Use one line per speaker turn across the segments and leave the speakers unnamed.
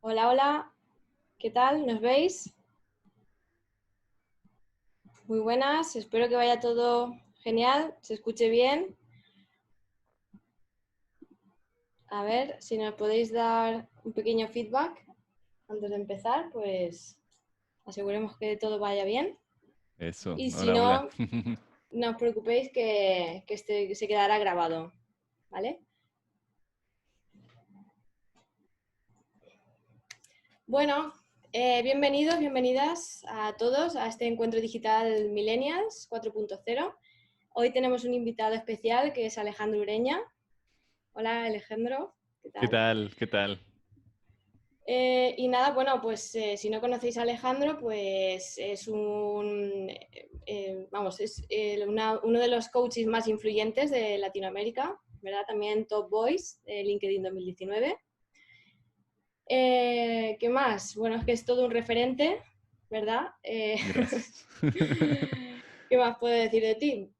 Hola, hola, ¿qué tal? ¿Nos veis? Muy buenas, espero que vaya todo genial, se escuche bien. A ver si nos podéis dar un pequeño feedback antes de empezar, pues aseguremos que todo vaya bien.
Eso,
Y si
hola, hola.
no, no os preocupéis que este se quedará grabado, ¿vale? Bueno, bienvenidos, bienvenidas a todos a este encuentro digital Millennials 4.0. Hoy tenemos un invitado especial que es Alejandro Ureña. Hola Alejandro, ¿qué
¿Qué
tal?
tal? ¿Qué tal?
Y nada, bueno, pues si no conocéis a Alejandro, pues es vamos, es uno de los coaches más influyentes de Latinoamérica, ¿verdad? También Top Voice de LinkedIn 2019. ¿Qué más? Bueno, es que es todo un referente, ¿verdad?
Gracias.
¿Qué más puedo decir de ti?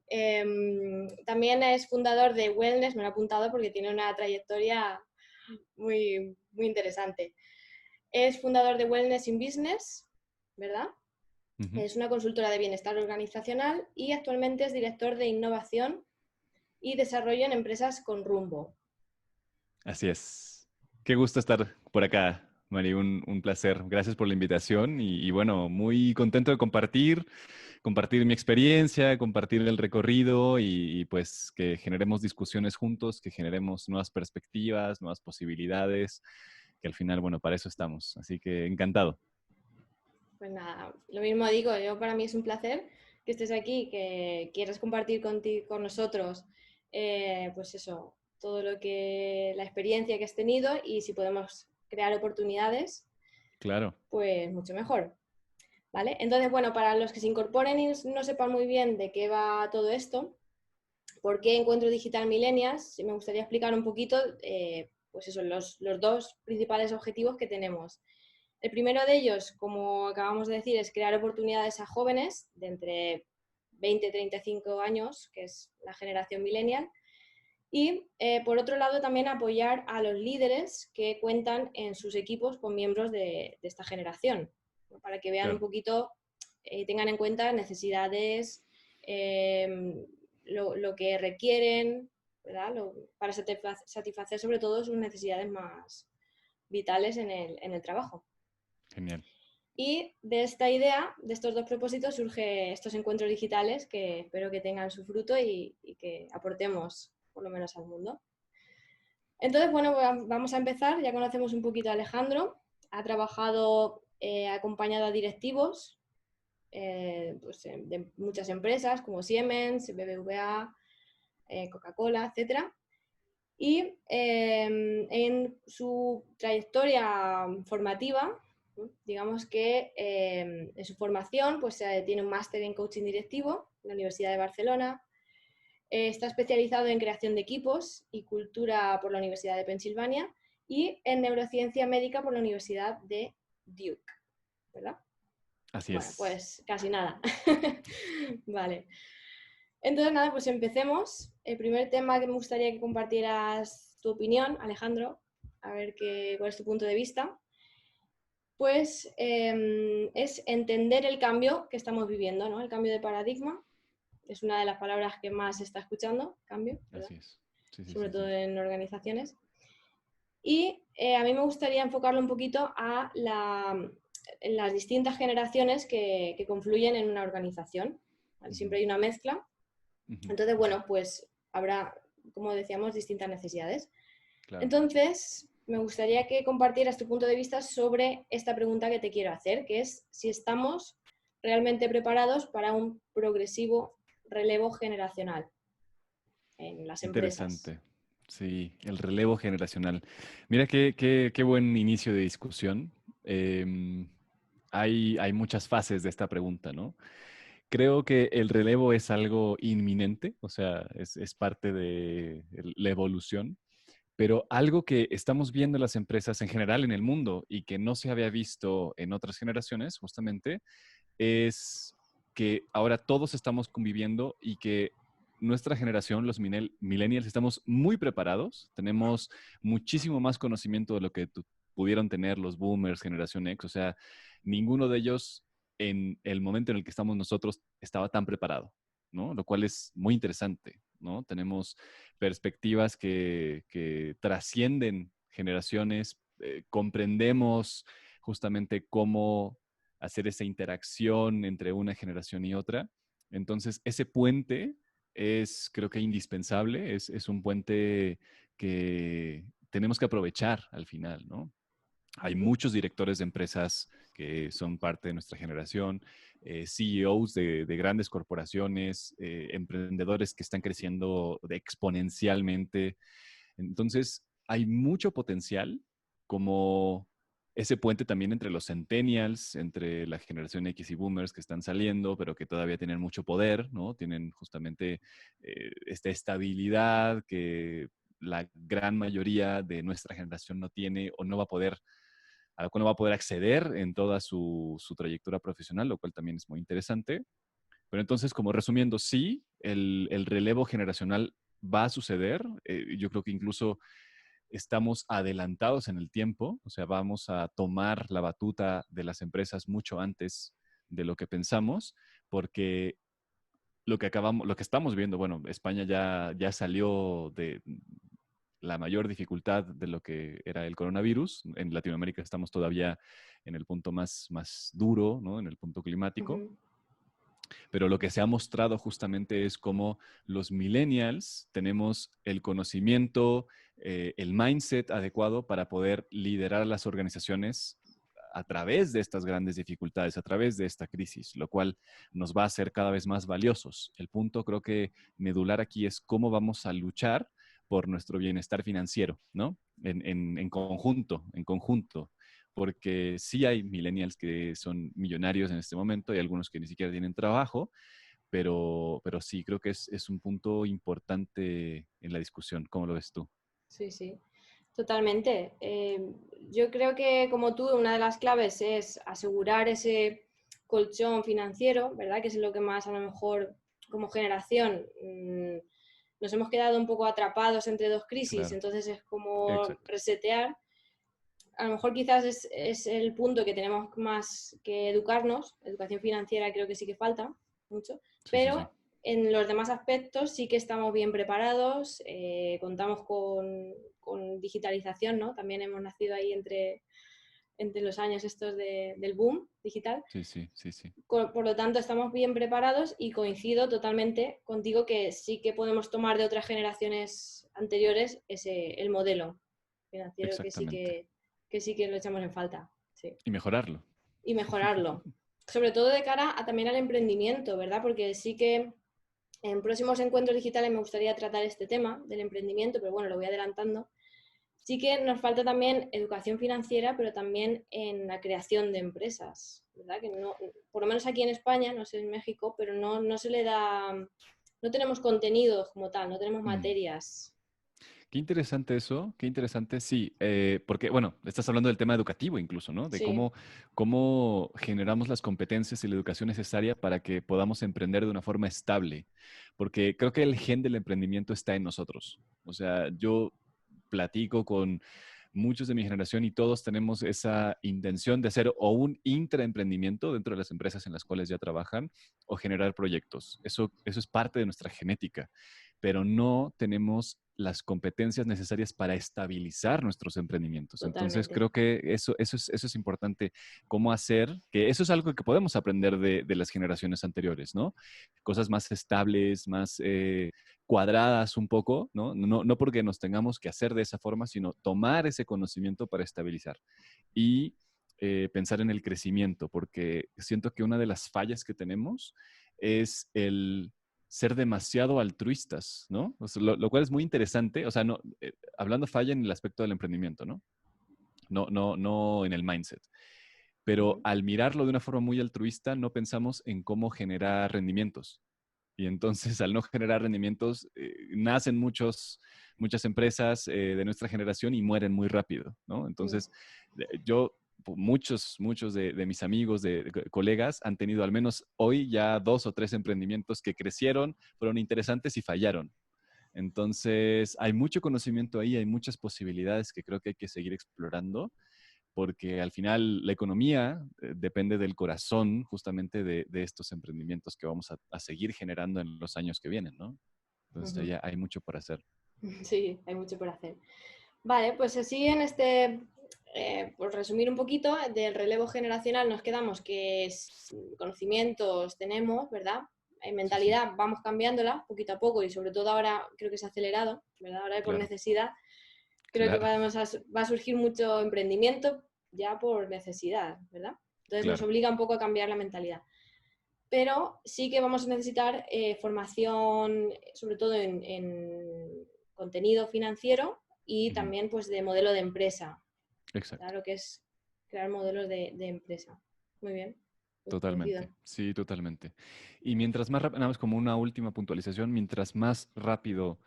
También es fundador de Wellness, me lo he apuntado porque tiene una trayectoria muy, muy interesante. Es fundador de Wellness in Business, ¿verdad?
Ujú.
Es una consultora de bienestar organizacional y actualmente es director de innovación y desarrollo en empresas con rumbo.
Así es. Qué gusto estar por acá, Mari. Un placer. Gracias por la invitación y bueno, muy contento de compartir mi experiencia, compartir el recorrido y pues que generemos discusiones juntos, que generemos nuevas perspectivas, nuevas posibilidades, que al final, bueno, para eso estamos. Así que encantado.
Pues nada, lo mismo digo, yo para mí es un placer que estés aquí, que quieras compartir con nosotros, pues eso, todo lo que, la experiencia que has tenido y si podemos crear oportunidades,
Claro.
pues mucho mejor. ¿Vale? Entonces, bueno, para los que se incorporen y no sepan muy bien de qué va todo esto, por qué Encuentro Digital Millennials, me gustaría explicar un poquito, pues eso, los dos principales objetivos que tenemos. El primero de ellos, como acabamos de decir, es crear oportunidades a jóvenes de entre 20 y 35 años, que es la generación millennial, y por otro lado también apoyar a los líderes que cuentan en sus equipos con miembros de esta generación, ¿no? Para que vean un
Claro.
poquito, tengan en cuenta necesidades, lo que requieren, ¿verdad? Para satisfacer sobre todo sus necesidades más vitales en el trabajo.
Genial.
Y de esta idea, de estos dos propósitos, surge estos encuentros digitales que espero que tengan su fruto y que aportemos por lo menos al mundo. Entonces, bueno, vamos a empezar. Ya conocemos un poquito a Alejandro. Ha trabajado acompañado a directivos pues, de muchas empresas como Siemens, BBVA, Coca-Cola, etcétera. Y en su trayectoria formativa, ¿no? Digamos que en su formación pues, tiene un máster en coaching directivo en la Universidad de Barcelona. Está especializado en creación de equipos y cultura por la Universidad de Pensilvania y en neurociencia médica por la Universidad de Duke, ¿verdad?
Así
Bueno,
es.
pues casi nada. Vale. Entonces, nada, pues empecemos. El primer tema que me gustaría que compartieras tu opinión, Alejandro, a ver cuál es tu punto de vista, pues es entender el cambio que estamos viviendo, ¿no? El cambio de paradigma es una de las palabras que más se está escuchando, cambio, ¿verdad?
Así es. Sí, sí,
Sobre
sí,
todo
sí.
en organizaciones. Y a mí me gustaría enfocarlo un poquito en las distintas generaciones que confluyen en una organización. ¿Vale?
Ujú,
Siempre hay una mezcla.
ujú,
Entonces,
ujú.
bueno, pues habrá, como decíamos, distintas necesidades.
Claro.
Entonces, me gustaría que compartieras tu punto de vista sobre esta pregunta que te quiero hacer, que es si estamos realmente preparados para un progresivo relevo generacional en las empresas.
Interesante. Sí, el relevo generacional. Mira qué buen inicio de discusión. Em, hay muchas fases de esta pregunta, ¿no? Creo que el relevo es algo inminente, o sea, es parte de la evolución, pero algo que estamos viendo en las empresas en general en el mundo y que no se había visto en otras generaciones, justamente, es que ahora todos estamos conviviendo y que nuestra generación, los millennials, estamos muy preparados, tenemos muchísimo más conocimiento de lo que pudieron tener los boomers, generación X. O sea, ninguno de ellos en el momento en el que estamos nosotros estaba tan preparado, ¿no? Lo cual es muy interesante, ¿no? Tenemos perspectivas que trascienden generaciones, comprendemos justamente cómo hacer esa interacción entre una generación y otra. Entonces, ese puente es, creo que, indispensable, es un puente que tenemos que aprovechar al final, ¿no? Hay muchos directores de empresas que son parte de nuestra generación, CEOs de grandes corporaciones, emprendedores que están creciendo exponencialmente. Entonces, hay mucho potencial como ese puente también entre los centennials, entre la generación X y boomers que están saliendo, pero que todavía tienen mucho poder, ¿no? Tienen justamente esta estabilidad que la gran mayoría de nuestra generación no tiene o no va a poder, a la cual no va a poder acceder en toda su trayectoria profesional, lo cual también es muy interesante. Pero entonces, como resumiendo, sí, el relevo generacional va a suceder. Yo creo que incluso estamos adelantados en el tiempo, o sea, vamos a tomar la batuta de las empresas mucho antes de lo que pensamos, porque lo que estamos viendo, bueno, España ya salió de la mayor dificultad de lo que era el coronavirus. En Latinoamérica estamos todavía en el punto más duro, ¿no? En el punto climático.
Ujú.
Pero lo que se ha mostrado justamente es cómo los millennials tenemos el conocimiento, el mindset adecuado para poder liderar las organizaciones a través de estas grandes dificultades, a través de esta crisis, lo cual nos va a hacer cada vez más valiosos. El punto creo que medular aquí es cómo vamos a luchar por nuestro bienestar financiero, ¿no? En conjunto, en conjunto, porque sí hay millennials que son millonarios en este momento y algunos que ni siquiera tienen trabajo, pero sí, creo que es un punto importante en la discusión. ¿Cómo lo ves tú?
Sí, sí, totalmente. Yo creo que, como tú, una de las claves es asegurar ese colchón financiero, ¿verdad? Que es lo que más a lo mejor como generación nos hemos quedado un poco atrapados entre dos crisis,
Claro,
entonces es como
exacto.
resetear. A lo mejor quizás es el punto que tenemos más que educarnos. Educación financiera creo que sí que falta mucho,
Sí, sí, sí.
pero en los demás aspectos sí que estamos bien preparados, contamos con digitalización, ¿no? También hemos nacido ahí entre los años estos del boom digital.
Sí, sí, sí, sí.
Por lo tanto, estamos bien preparados y coincido totalmente contigo que sí que podemos tomar de otras generaciones anteriores el modelo financiero
Exactamente.
que sí que lo echamos en falta. Sí.
Y mejorarlo.
Y mejorarlo. Sobre todo de cara también al emprendimiento, ¿verdad? Porque sí que en próximos encuentros digitales me gustaría tratar este tema del emprendimiento, pero bueno, lo voy adelantando. Sí que nos falta también educación financiera, pero también en la creación de empresas, ¿verdad? Que no, por lo menos aquí en España, no sé en México, pero no se le da, no tenemos contenidos como tal, no tenemos
Mm.
materias.
Qué interesante eso, qué interesante, sí, porque, bueno, estás hablando del tema educativo incluso, ¿no? De
Sí,
cómo generamos las competencias y la educación necesaria para que podamos emprender de una forma estable, porque creo que el gen del emprendimiento está en nosotros. O sea, yo platico con muchos de mi generación y todos tenemos esa intención de hacer o un intraemprendimiento dentro de las empresas en las cuales ya trabajan o generar proyectos. Eso es parte de nuestra genética, pero no tenemos las competencias necesarias para estabilizar nuestros emprendimientos. Entonces,
totalmente.
creo que eso es importante, cómo hacer, que eso es algo que podemos aprender de las generaciones anteriores, ¿no? Cosas más estables, más cuadradas un poco, ¿no? No porque nos tengamos que hacer de esa forma, sino tomar ese conocimiento para estabilizar y pensar en el crecimiento, porque siento que una de las fallas que tenemos es el ser demasiado altruistas, ¿no? O sea, lo cual es muy interesante, o sea, no, hablando falla en el aspecto del emprendimiento, ¿no? No en el mindset. Pero
Ujú.
al mirarlo de una forma muy altruista, no pensamos en cómo generar rendimientos. Y entonces, al no generar rendimientos, nacen muchas empresas de nuestra generación y mueren muy rápido, ¿no?
Mm.
Entonces, muchos de mis amigos, de colegas, han tenido al menos hoy ya 2 o 3 emprendimientos que crecieron, fueron interesantes y fallaron. Entonces, hay mucho conocimiento ahí, hay muchas posibilidades que creo que hay que seguir explorando. porque al final la economía depende del corazón justamente de estos emprendimientos que vamos a seguir generando en los años que vienen, ¿no? Entonces ya hay mucho por hacer.
Sí, hay mucho por hacer. Vale, pues así por resumir un poquito, del relevo generacional nos quedamos que conocimientos tenemos, ¿verdad? En
Sí, sí,
mentalidad vamos cambiándola poquito a poco y sobre todo ahora creo que se ha acelerado, ¿verdad? Ahora por
claro,
necesidad creo que
claro,
va a surgir mucho emprendimiento ya por necesidad, ¿verdad? Entonces nos
claro.
obliga un poco a cambiar la mentalidad. Pero sí que vamos a necesitar formación, sobre todo en contenido financiero y
Ujú.
también pues de modelo de empresa,
Exacto.
¿verdad? Lo que es crear modelos de empresa. Muy bien, pues coincido.
Totalmente, sí, totalmente. Y mientras más rápido, nada más como una última puntualización, mientras más rápido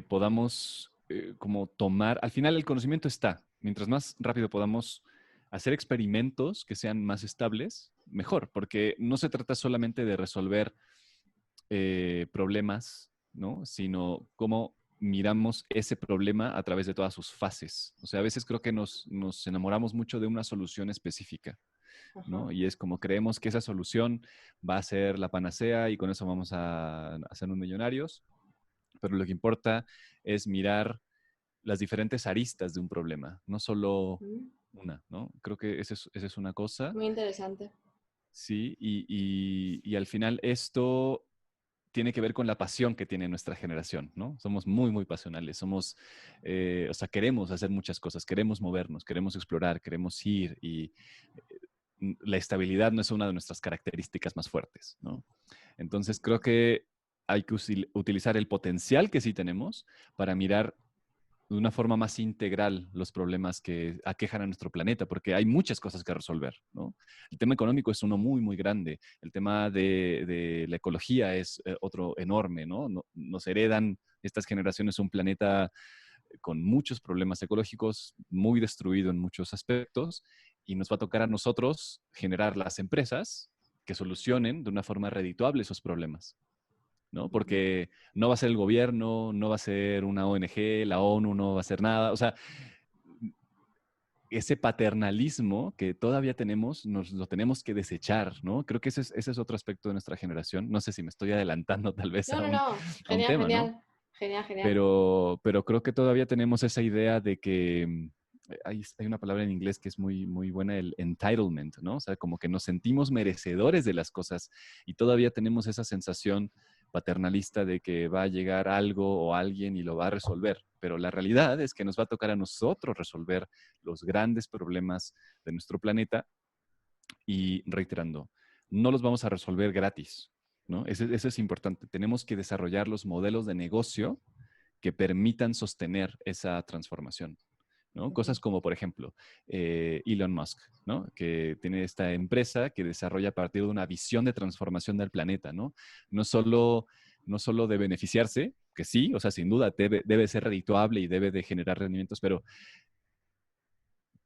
podamos como tomar, al final el conocimiento está, mientras más rápido podamos hacer experimentos que sean más estables, mejor, porque no se trata solamente de resolver problemas, ¿no? Sino cómo miramos ese problema a través de todas sus fases. O sea, a veces creo que nos enamoramos mucho de una solución específica,
Ajá.
¿no? Y es como creemos que esa solución va a ser la panacea y con eso vamos a hacernos millonarios, pero lo que importa es mirar las diferentes aristas de un problema, no solo
Mm,
una, ¿no? Creo que esa es una cosa,
muy interesante.
sí, y al final esto tiene que ver con la pasión que tiene nuestra generación, ¿no? Somos muy, muy pasionales, o sea, queremos hacer muchas cosas, queremos movernos, queremos explorar, queremos ir y la estabilidad no es una de nuestras características más fuertes, ¿no? Entonces creo que hay que utilizar el potencial que sí tenemos para mirar de una forma más integral los problemas que aquejan a nuestro planeta, porque hay muchas cosas que resolver, ¿no? El tema económico es uno muy, muy grande. El tema de la ecología es otro enorme, ¿no? Nos heredan estas generaciones un planeta con muchos problemas ecológicos, muy destruido en muchos aspectos, y nos va a tocar a nosotros generar las empresas que solucionen de una forma redituable esos problemas, ¿no?
Ujú.
Porque no va a ser el gobierno, no va a ser una ONG, la ONU no va a hacer nada, o sea, ese paternalismo que todavía tenemos, nos lo tenemos que desechar, ¿no? Creo que ese es otro aspecto de nuestra generación. No sé si me estoy adelantando tal vez
No, no, no.
a un
Genial,
tema, ¿no?
genial. Genial, genial.
Pero creo que todavía tenemos esa idea de que hay una palabra en inglés que es muy, muy buena, el entitlement, ¿no? O sea, como que nos sentimos merecedores de las cosas y todavía tenemos esa sensación paternalista de que va a llegar algo o alguien y lo va a resolver. Pero la realidad es que nos va a tocar a nosotros resolver los grandes problemas de nuestro planeta y reiterando, no los vamos a resolver gratis, ¿no? Eso es importante. Tenemos que desarrollar los modelos de negocio que permitan sostener esa transformación, ¿no?
Ujú.
Cosas como, por ejemplo, Elon Musk, ¿no? Que tiene esta empresa que desarrolla a partir de una visión de transformación del planeta, ¿no? No solo, no solo de beneficiarse, que sí, o sea, sin duda debe ser redituable y debe de generar rendimientos, pero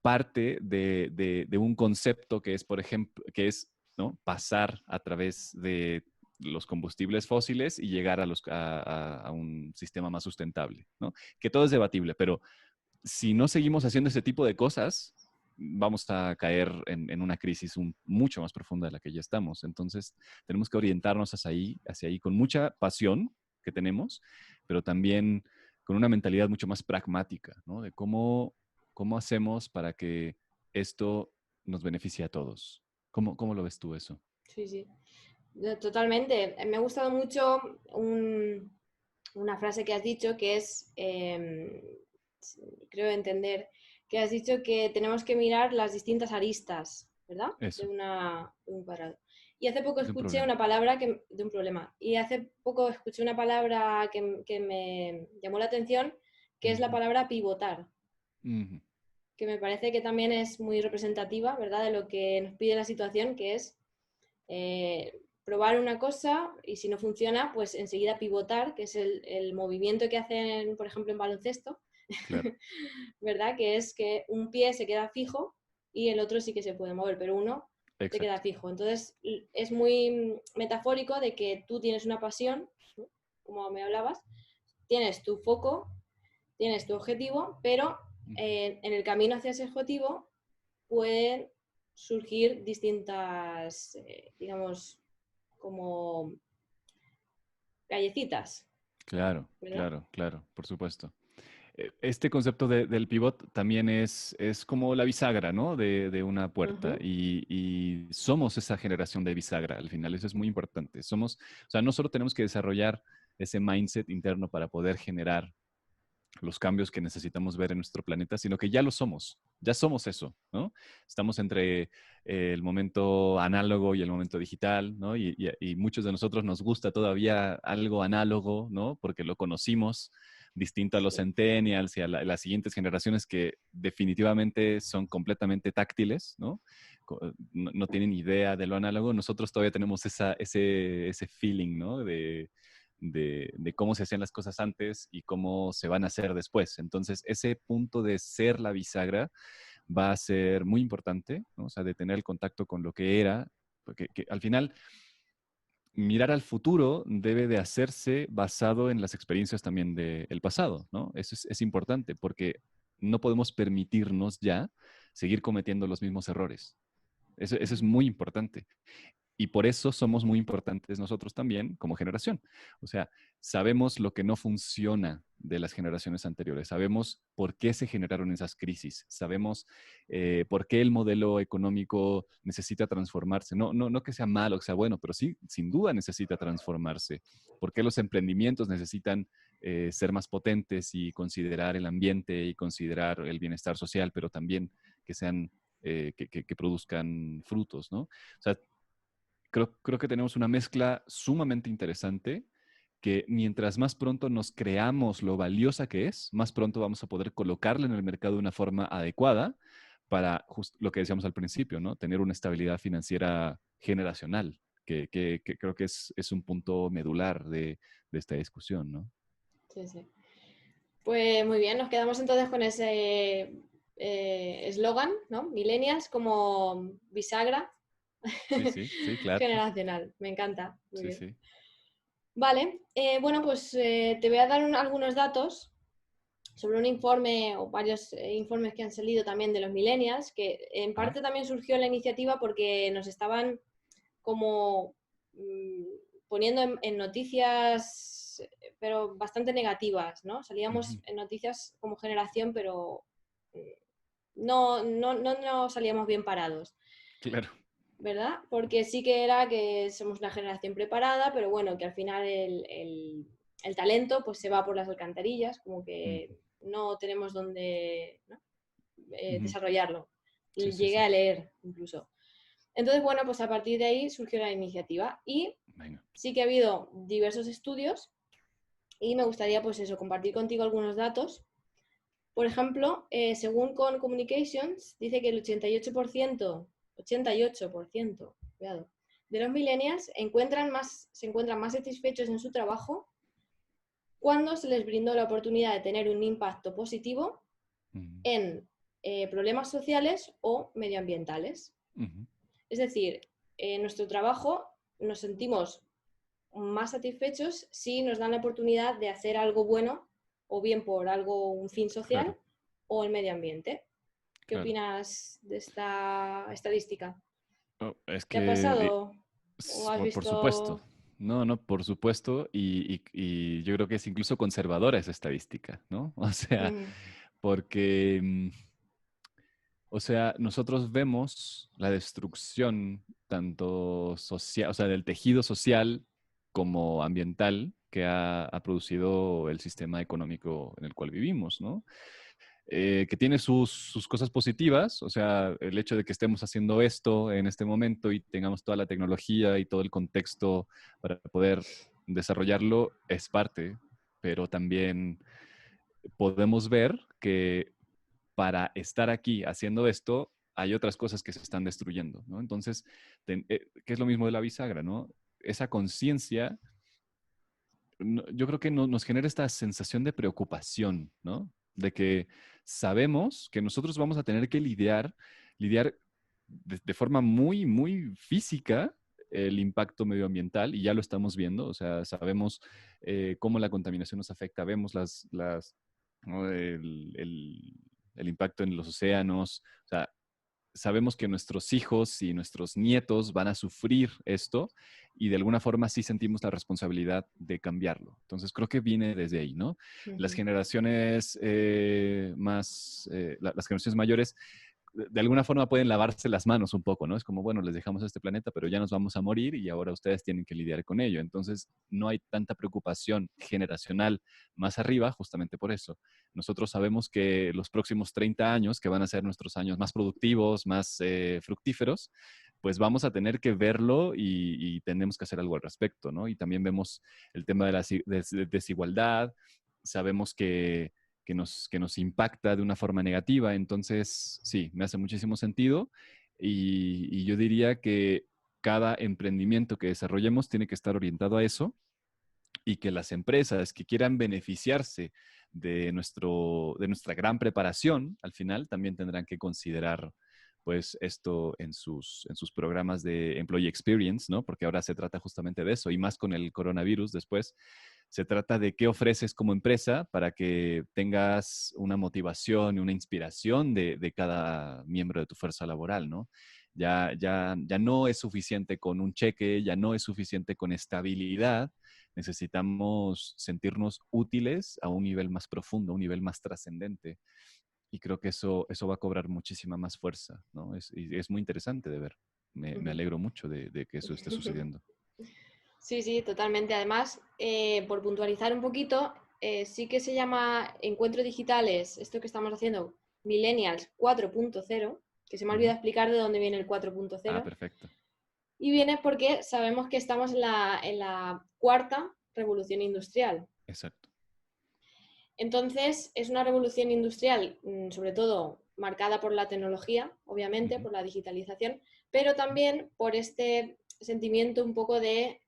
parte de un concepto que es, por ejemplo, que es, ¿no? Pasar a través de los combustibles fósiles y llegar a un sistema más sustentable, ¿no? Que todo es debatible, pero si no seguimos haciendo ese tipo de cosas, vamos a caer en una crisis mucho más profunda de la que ya estamos. Entonces, tenemos que orientarnos hacia ahí con mucha pasión que tenemos, pero también con una mentalidad mucho más pragmática, ¿no? De cómo hacemos para que esto nos beneficie a todos. ¿Cómo lo ves tú eso?
Sí, sí. Totalmente. Me ha gustado mucho una frase que has dicho que es, creo entender, que has dicho que tenemos que mirar las distintas aristas, ¿verdad?
Eso,
De un cuadrado. Y hace poco
de un
escuché
problema.
una palabra de un problema. Y hace poco escuché una palabra que me llamó la atención, que es la
Ujú,
palabra pivotar,
ujú,
que me parece que también es muy representativa, ¿verdad? De lo que nos pide la situación, que es probar una cosa y si no funciona, pues enseguida pivotar, que es el movimiento que hacen, por ejemplo, en baloncesto,
claro,
¿verdad? Que es que un pie se queda fijo y el otro sí que se puede mover, pero uno se queda
exacto.
fijo. Entonces, es muy metafórico de que tú tienes una pasión, ¿no? Como me hablabas, tienes tu foco, tienes tu objetivo, pero
Ujú,
en el camino hacia ese objetivo pueden surgir distintas, digamos, como gallecitas,
Claro,
¿verdad?
claro, claro, por supuesto. Este concepto del pivot también es como la bisagra, ¿no? De una puerta
Ujú.
y somos esa generación de bisagra al final, eso es muy importante. Somos, o sea, no solo tenemos que desarrollar ese mindset interno para poder generar los cambios que necesitamos ver en nuestro planeta, sino que ya somos eso, ¿no? Estamos entre el momento análogo y el momento digital, ¿no? Y muchos de nosotros nos gusta todavía algo análogo, ¿no? Porque lo conocimos, distinto a los
Sí,
centennials y a las siguientes generaciones que definitivamente son completamente táctiles, ¿no? No tienen idea de lo análogo. Nosotros todavía tenemos ese feeling, ¿no? De cómo se hacían las cosas antes y cómo se van a hacer después. Entonces, ese punto de ser la bisagra va a ser muy importante, ¿no? O sea, de tener el contacto con lo que era, porque que al final mirar al futuro debe de hacerse basado en las experiencias también del pasado, ¿no? Eso es importante porque no podemos permitirnos ya seguir cometiendo los mismos errores. Eso es muy importante. Y por eso somos muy importantes nosotros también como generación. O sea, sabemos lo que no funciona de las generaciones anteriores, sabemos por qué se generaron esas crisis, sabemos por qué el modelo económico necesita transformarse. No que sea malo, que sea bueno, pero sí, sin duda necesita transformarse. ¿Por qué los emprendimientos necesitan ser más potentes y considerar el ambiente y considerar el bienestar social, pero también que sean, que produzcan frutos, ¿no? O sea, creo que tenemos una mezcla sumamente interesante que mientras más pronto nos creamos lo valiosa que es, más pronto vamos a poder colocarla en el mercado de una forma adecuada para lo que decíamos al principio, ¿no? Tener una estabilidad financiera generacional, que creo que es un punto medular de esta discusión, ¿no?
sí, sí. Pues muy bien, nos quedamos entonces con ese eslogan, ¿no? Millennials como bisagra
Sí, sí, sí, claro.
generacional. Me encanta. Muy
Sí,
bien.
sí.
Vale, bueno, pues te voy a dar algunos datos sobre un informe o varios informes que han salido también de los millennials, que en
Ajá.
parte también surgió la iniciativa porque nos estaban como mm, poniendo en noticias, pero bastante negativas, ¿no? Salíamos
Ujú.
en noticias como generación, pero no salíamos bien parados,
Claro.
¿verdad? Porque sí que era que somos una generación preparada, pero bueno, que al final el talento pues se va por las alcantarillas, como
Ujú,
que no tenemos donde, ¿no?
ujú.
Desarrollarlo.
Sí,
Y
sí,
llegué
sí.
a leer incluso. Entonces, bueno, pues a partir de ahí surgió la iniciativa y
Venga.
sí que ha habido diversos estudios y me gustaría pues eso, compartir contigo algunos datos. Por ejemplo, según Con Communications, dice que el 88%, cuidado, de los millennials se encuentran más satisfechos en su trabajo cuando se les brindó la oportunidad de tener un impacto positivo
Ujú,
en problemas sociales o medioambientales.
ujú.
Es decir, en nuestro trabajo nos sentimos más satisfechos si nos dan la oportunidad de hacer algo bueno, o bien por algo, un fin social,
Claro,
o el medio ambiente. ¿Qué
claro.
opinas de esta estadística?
Oh, es
¿Te ha
que,
pasado o has
por supuesto.
visto?
No, no, por supuesto. Y yo creo que es incluso conservadora esa estadística, ¿no? O sea,
Mm,
porque, o sea, nosotros vemos la destrucción tanto social, o sea, del tejido social como ambiental que ha producido el sistema económico en el cual vivimos, ¿no? Que tiene sus cosas positivas, o sea, el hecho de que estemos haciendo esto en este momento y tengamos toda la tecnología y todo el contexto para poder desarrollarlo es parte, pero también podemos ver que para estar aquí haciendo esto hay otras cosas que se están destruyendo, ¿no? Entonces, que es lo mismo de la bisagra, ¿no? Esa conciencia, yo creo que nos genera esta sensación de preocupación, ¿no? De que sabemos que nosotros vamos a tener que lidiar de forma muy, muy física el impacto medioambiental y ya lo estamos viendo, o sea, sabemos cómo la contaminación nos afecta, vemos ¿no? el impacto en los océanos, o sea, sabemos que nuestros hijos y nuestros nietos van a sufrir esto y de alguna forma sí sentimos la responsabilidad de cambiarlo. Entonces creo que viene desde ahí, ¿no? Las generaciones las generaciones mayores de alguna forma pueden lavarse las manos un poco, ¿no? Es como, bueno, les dejamos este planeta, pero ya nos vamos a morir y ahora ustedes tienen que lidiar con ello. Entonces, no hay tanta preocupación generacional más arriba justamente por eso. Nosotros sabemos que los próximos 30 años, que van a ser nuestros años más productivos, más fructíferos, pues vamos a tener que verlo y tenemos que hacer algo al respecto, ¿no? Y también vemos el tema de la desigualdad, sabemos que nos impacta de una forma negativa. Entonces, sí, me hace muchísimo sentido y yo diría que cada emprendimiento que desarrollemos tiene que estar orientado a eso y que las empresas que quieran beneficiarse de nuestra gran preparación, al final también tendrán que considerar pues esto en sus programas de Employee Experience, ¿no? Porque ahora se trata justamente de eso y más con el coronavirus después, se trata de qué ofreces como empresa para que tengas una motivación y una inspiración de cada miembro de tu fuerza laboral, ¿no? Ya no es suficiente con un cheque, ya no es suficiente con estabilidad, necesitamos sentirnos útiles a un nivel más profundo, a un nivel más trascendente. Y creo que eso va a cobrar muchísima más fuerza, ¿no? Y es muy interesante de ver. Me alegro mucho de que eso esté sucediendo.
Sí, sí, totalmente. Además, por puntualizar un poquito, sí que se llama Encuentros Digitales, esto que estamos haciendo, Millennials 4.0, que se me ha olvidado explicar de dónde viene el
Ah,
4.0.
perfecto.
Y viene porque sabemos que estamos en la cuarta revolución industrial.
Exacto.
Entonces, es una revolución industrial, sobre todo marcada por la tecnología, obviamente, por la digitalización, pero también por este sentimiento un poco de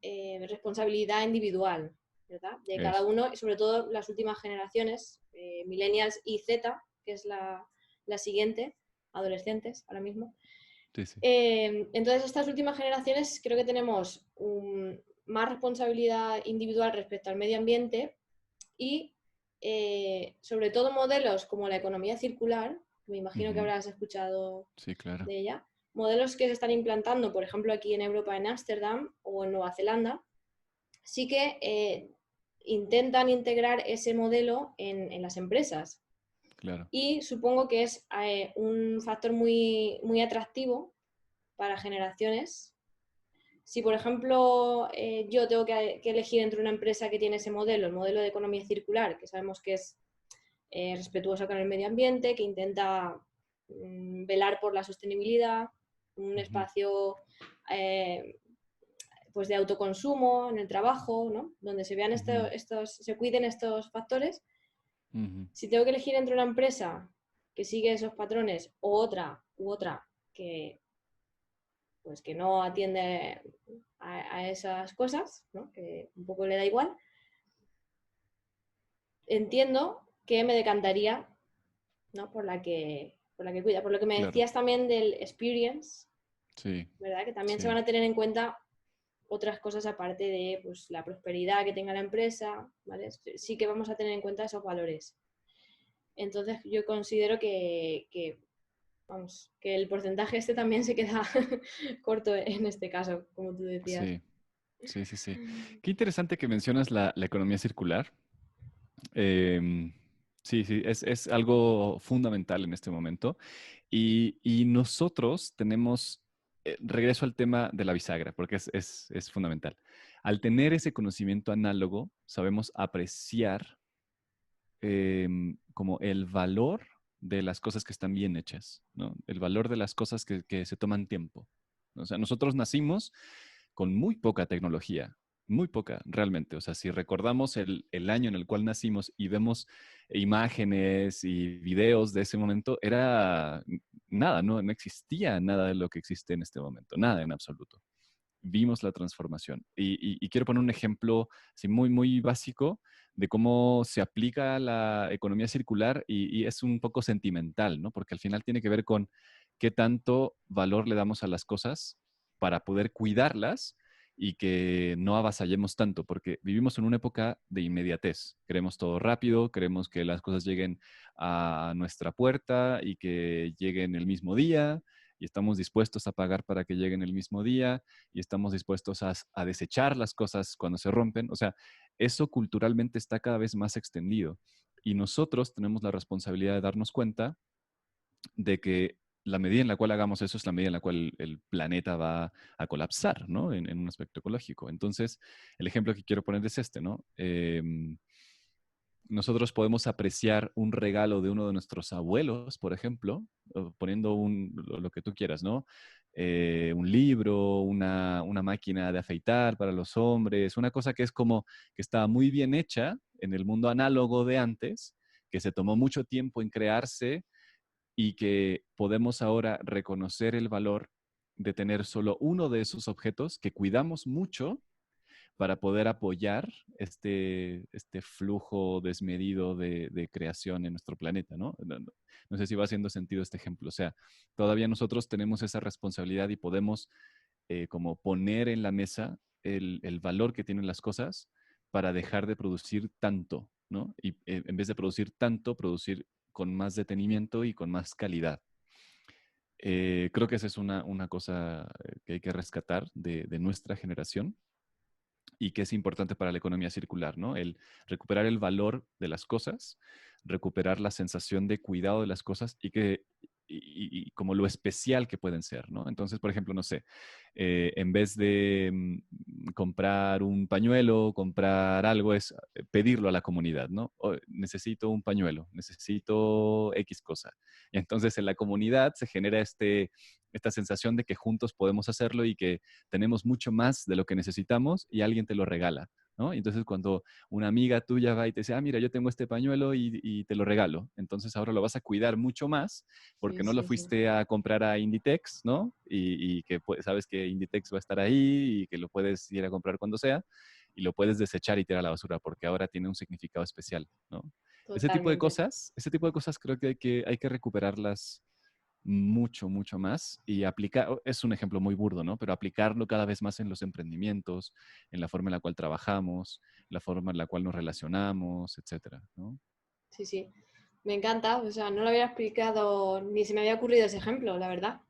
responsabilidad individual, ¿verdad? De cada
Eso.
uno, y sobre todo las últimas generaciones, millennials y Z, que es la siguiente, adolescentes ahora mismo.
Sí, sí.
Entonces, estas últimas generaciones creo que tenemos más responsabilidad individual respecto al medio ambiente y sobre todo modelos como la economía circular, me imagino que habrás escuchado
Sí, claro.
de ella, modelos que se están implantando, por ejemplo, aquí en Europa, en Ámsterdam o en Nueva Zelanda, sí que intentan integrar ese modelo en las empresas.
Claro.
Y supongo que es un factor muy, muy atractivo para generaciones. Si, por ejemplo, yo tengo que elegir entre una empresa que tiene ese modelo, el modelo de economía circular, que sabemos que es respetuosa con el medio ambiente, que intenta velar por la sostenibilidad, un espacio pues de autoconsumo en el trabajo, ¿no? Donde se vean se cuiden estos factores. Si tengo que elegir entre una empresa que sigue esos patrones u otra que pues que no atiende a esas cosas, ¿no? Que un poco le da igual, entiendo que me decantaría, ¿no? por la que cuida. Por lo que me
Claro.
decías también del experience,
Sí,
¿verdad? Que también se
sí.
van a tener en cuenta otras cosas aparte de pues, la prosperidad que tenga la empresa, ¿vale? Sí que vamos a tener en cuenta esos valores. Entonces yo considero vamos, que el porcentaje este también se queda corto en este caso, como tú decías.
Sí, sí, sí, sí. Qué interesante que mencionas la economía circular. Em, sí, sí, es algo fundamental en este momento. Y nosotros tenemos, regreso al tema de la bisagra, porque es fundamental. Al tener ese conocimiento análogo, sabemos apreciar como el valor de las cosas que están bien hechas, ¿no? El valor de las cosas que se toman tiempo. O sea, nosotros nacimos con muy poca tecnología, muy poca, realmente. O sea, si recordamos el año en el cual nacimos y vemos imágenes y videos de ese momento, era nada, no existía nada de lo que existe en este momento, nada en absoluto. Vimos la transformación. Y quiero poner un ejemplo así muy, muy básico de cómo se aplica la economía circular y es un poco sentimental, ¿no? Porque al final tiene que ver con qué tanto valor le damos a las cosas para poder cuidarlas y que no avasallemos tanto, porque vivimos en una época de inmediatez. Queremos todo rápido, queremos que las cosas lleguen a nuestra puerta y que lleguen el mismo día. y estamos dispuestos a pagar para que lleguen el mismo día y estamos dispuestos a desechar las cosas cuando se rompen. O sea, eso culturalmente está cada vez más extendido y nosotros tenemos la responsabilidad de darnos cuenta de que la medida en la cual hagamos eso es la medida en la cual el planeta va a colapsar, ¿no? En un aspecto ecológico. Entonces, el ejemplo que quiero poner es este, ¿no? Nosotros podemos apreciar un regalo de uno de nuestros abuelos, por ejemplo, poniendo lo que tú quieras, ¿no? Un libro, una máquina de afeitar para los hombres, una cosa que es como que estaba muy bien hecha en el mundo análogo de antes, que se tomó mucho tiempo en crearse y que podemos ahora reconocer el valor de tener solo uno de esos objetos que cuidamos mucho para poder apoyar este flujo desmedido de creación en nuestro planeta, ¿no? No sé si va haciendo sentido este ejemplo. O sea, todavía nosotros tenemos esa responsabilidad y podemos como poner en la mesa el valor que tienen las cosas para dejar de producir tanto, ¿no? Y en vez de producir tanto, producir con más detenimiento y con más calidad. Creo que esa es una cosa que hay que rescatar de nuestra generación y que es importante para la economía circular, ¿no? El recuperar el valor de las cosas, recuperar la sensación de cuidado de las cosas y como lo especial que pueden ser, ¿no? Entonces, por ejemplo, no sé, en vez de comprar un pañuelo, comprar algo, es pedirlo a la comunidad, ¿no? Necesito un pañuelo, necesito X cosa. Y entonces en la comunidad se genera esta sensación de que juntos podemos hacerlo y que tenemos mucho más de lo que necesitamos y alguien te lo regala, ¿no? Y entonces cuando una amiga tuya va y te dice, ah, mira, yo tengo este pañuelo y te lo regalo, entonces ahora lo vas a cuidar mucho más porque
Sí,
no lo
sí, sí.
fuiste a comprar a Inditex, ¿no? Y que sabes que Inditex va a estar ahí y que lo puedes ir a comprar cuando sea y lo puedes desechar y tirar a la basura porque ahora tiene un significado especial, ¿no?
Totalmente.
Ese tipo de cosas creo que hay que recuperarlas mucho, mucho más y aplicar, es un ejemplo muy burdo, ¿no? Pero aplicarlo cada vez más en los emprendimientos, en la forma en la cual trabajamos, la forma en la cual nos relacionamos, etcétera, ¿no?
Sí, sí. Me encanta. O sea, no lo había explicado ni se me había ocurrido ese ejemplo, la verdad.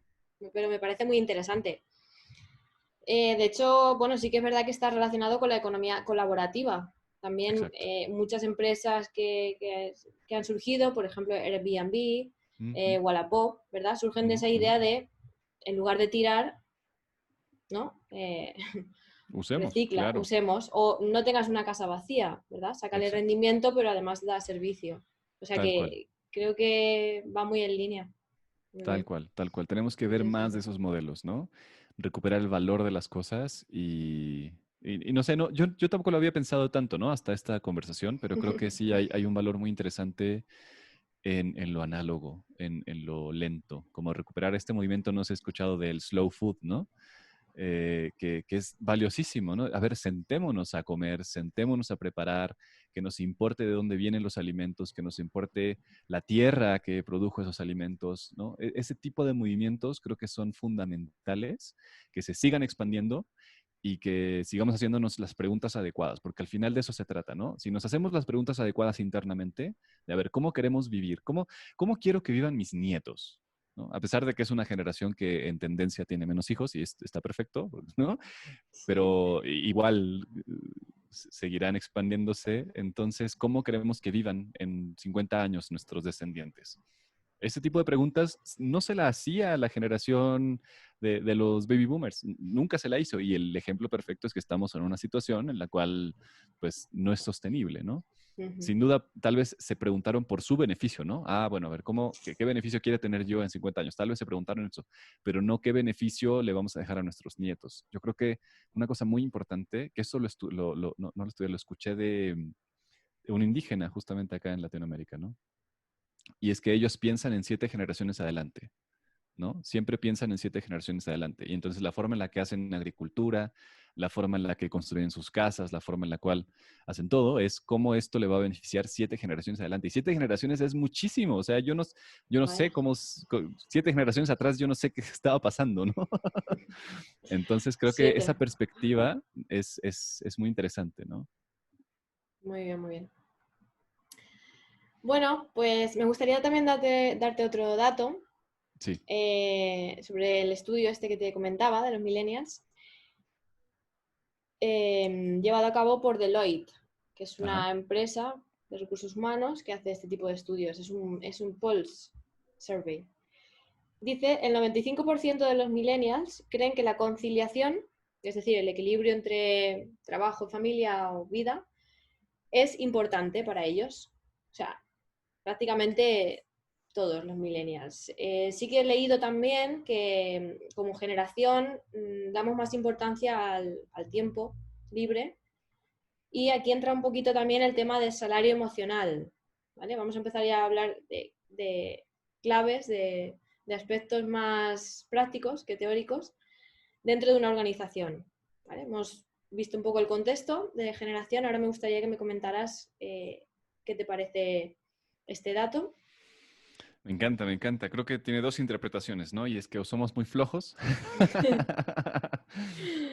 Pero me parece muy interesante. De hecho, bueno, sí que es verdad que está relacionado con la economía colaborativa. También
Exacto.
muchas empresas que han surgido, por ejemplo, Airbnb,
Ujú,
Wallapop, ¿verdad? Surgen de esa
ujú.
idea de, en lugar de tirar, ¿no?
Usemos,
Recicla,
claro,
usemos, o no tengas una casa vacía, ¿verdad? Sácale
exacto,
rendimiento, pero además da servicio. O sea
tal cual.
que creo que va muy en línea. Muy
Tal
bien,
cual, tal cual. Tenemos que ver más de
interesante.
esos modelos, ¿no? Recuperar el valor de las cosas y no sé, no, yo tampoco lo había pensado tanto, ¿no? Hasta esta conversación, pero creo que sí hay un valor muy interesante en lo análogo, en lo lento, como recuperar este movimiento, no se ha escuchado del slow food, ¿no? Que es valiosísimo, ¿no? A ver, sentémonos a comer, sentémonos a preparar, que nos importe de dónde vienen los alimentos, que nos importe la tierra que produjo esos alimentos, ¿no? Ese tipo de movimientos creo que son fundamentales, que se sigan expandiendo y que sigamos haciéndonos las preguntas adecuadas, porque al final de eso se trata, ¿no? Si nos hacemos las preguntas adecuadas internamente, de a ver, ¿cómo queremos vivir? ¿Cómo quiero que vivan mis nietos? ¿No? A pesar de que es una generación que en tendencia tiene menos hijos y está perfecto, ¿no?
Sí,
Pero igual seguirán expandiéndose. Entonces, ¿cómo queremos que vivan en 50 años nuestros descendientes? Este tipo de preguntas no se la hacía la generación de los baby boomers, nunca se la hizo y el ejemplo perfecto es que estamos en una situación en la cual pues no es sostenible, ¿no?
ujú,
Sin duda, tal vez se preguntaron por su beneficio, ¿no? Ah, bueno, a ver, qué beneficio quiere tener yo en 50 años? Tal vez se preguntaron eso, pero no qué beneficio le vamos a dejar a nuestros nietos. Yo creo que una cosa muy importante, que eso no lo estudié, lo escuché de un indígena justamente acá en Latinoamérica, ¿no? Y es que ellos piensan en 7 generaciones adelante. ¿No? Siempre piensan en 7 generaciones adelante. Y entonces la forma en la que hacen agricultura, la forma en la que construyen sus casas, la forma en la cual hacen todo, es cómo esto le va a beneficiar 7 generaciones adelante. Y 7 generaciones es muchísimo. O sea, yo no sé
vaya.
cómo, 7 generaciones atrás, yo no sé qué estaba pasando, ¿no? Entonces creo que esa
7.
perspectiva es muy interesante, ¿no?
Muy bien, muy bien. Bueno, pues me gustaría también darte otro dato.
Sí.
sobre el estudio este que te comentaba de los millennials, llevado a cabo por Deloitte, que es
Ajá.
una empresa de recursos humanos que hace este tipo de estudios. Es un Pulse Survey. Dice, el 95% de los millennials creen que la conciliación, es decir, el equilibrio entre trabajo, familia o vida, es importante para ellos. O sea, prácticamente todos los millennials. Sí que he leído también que como generación damos más importancia al tiempo libre, y aquí entra un poquito también el tema del salario emocional. ¿Vale? Vamos a empezar ya a hablar de claves, de aspectos más prácticos que teóricos dentro de una organización. ¿Vale? Hemos visto un poco el contexto de generación, ahora me gustaría que me comentaras qué te parece este dato.
Me encanta, me encanta. Creo que tiene dos interpretaciones, ¿no? Y es que o somos muy flojos,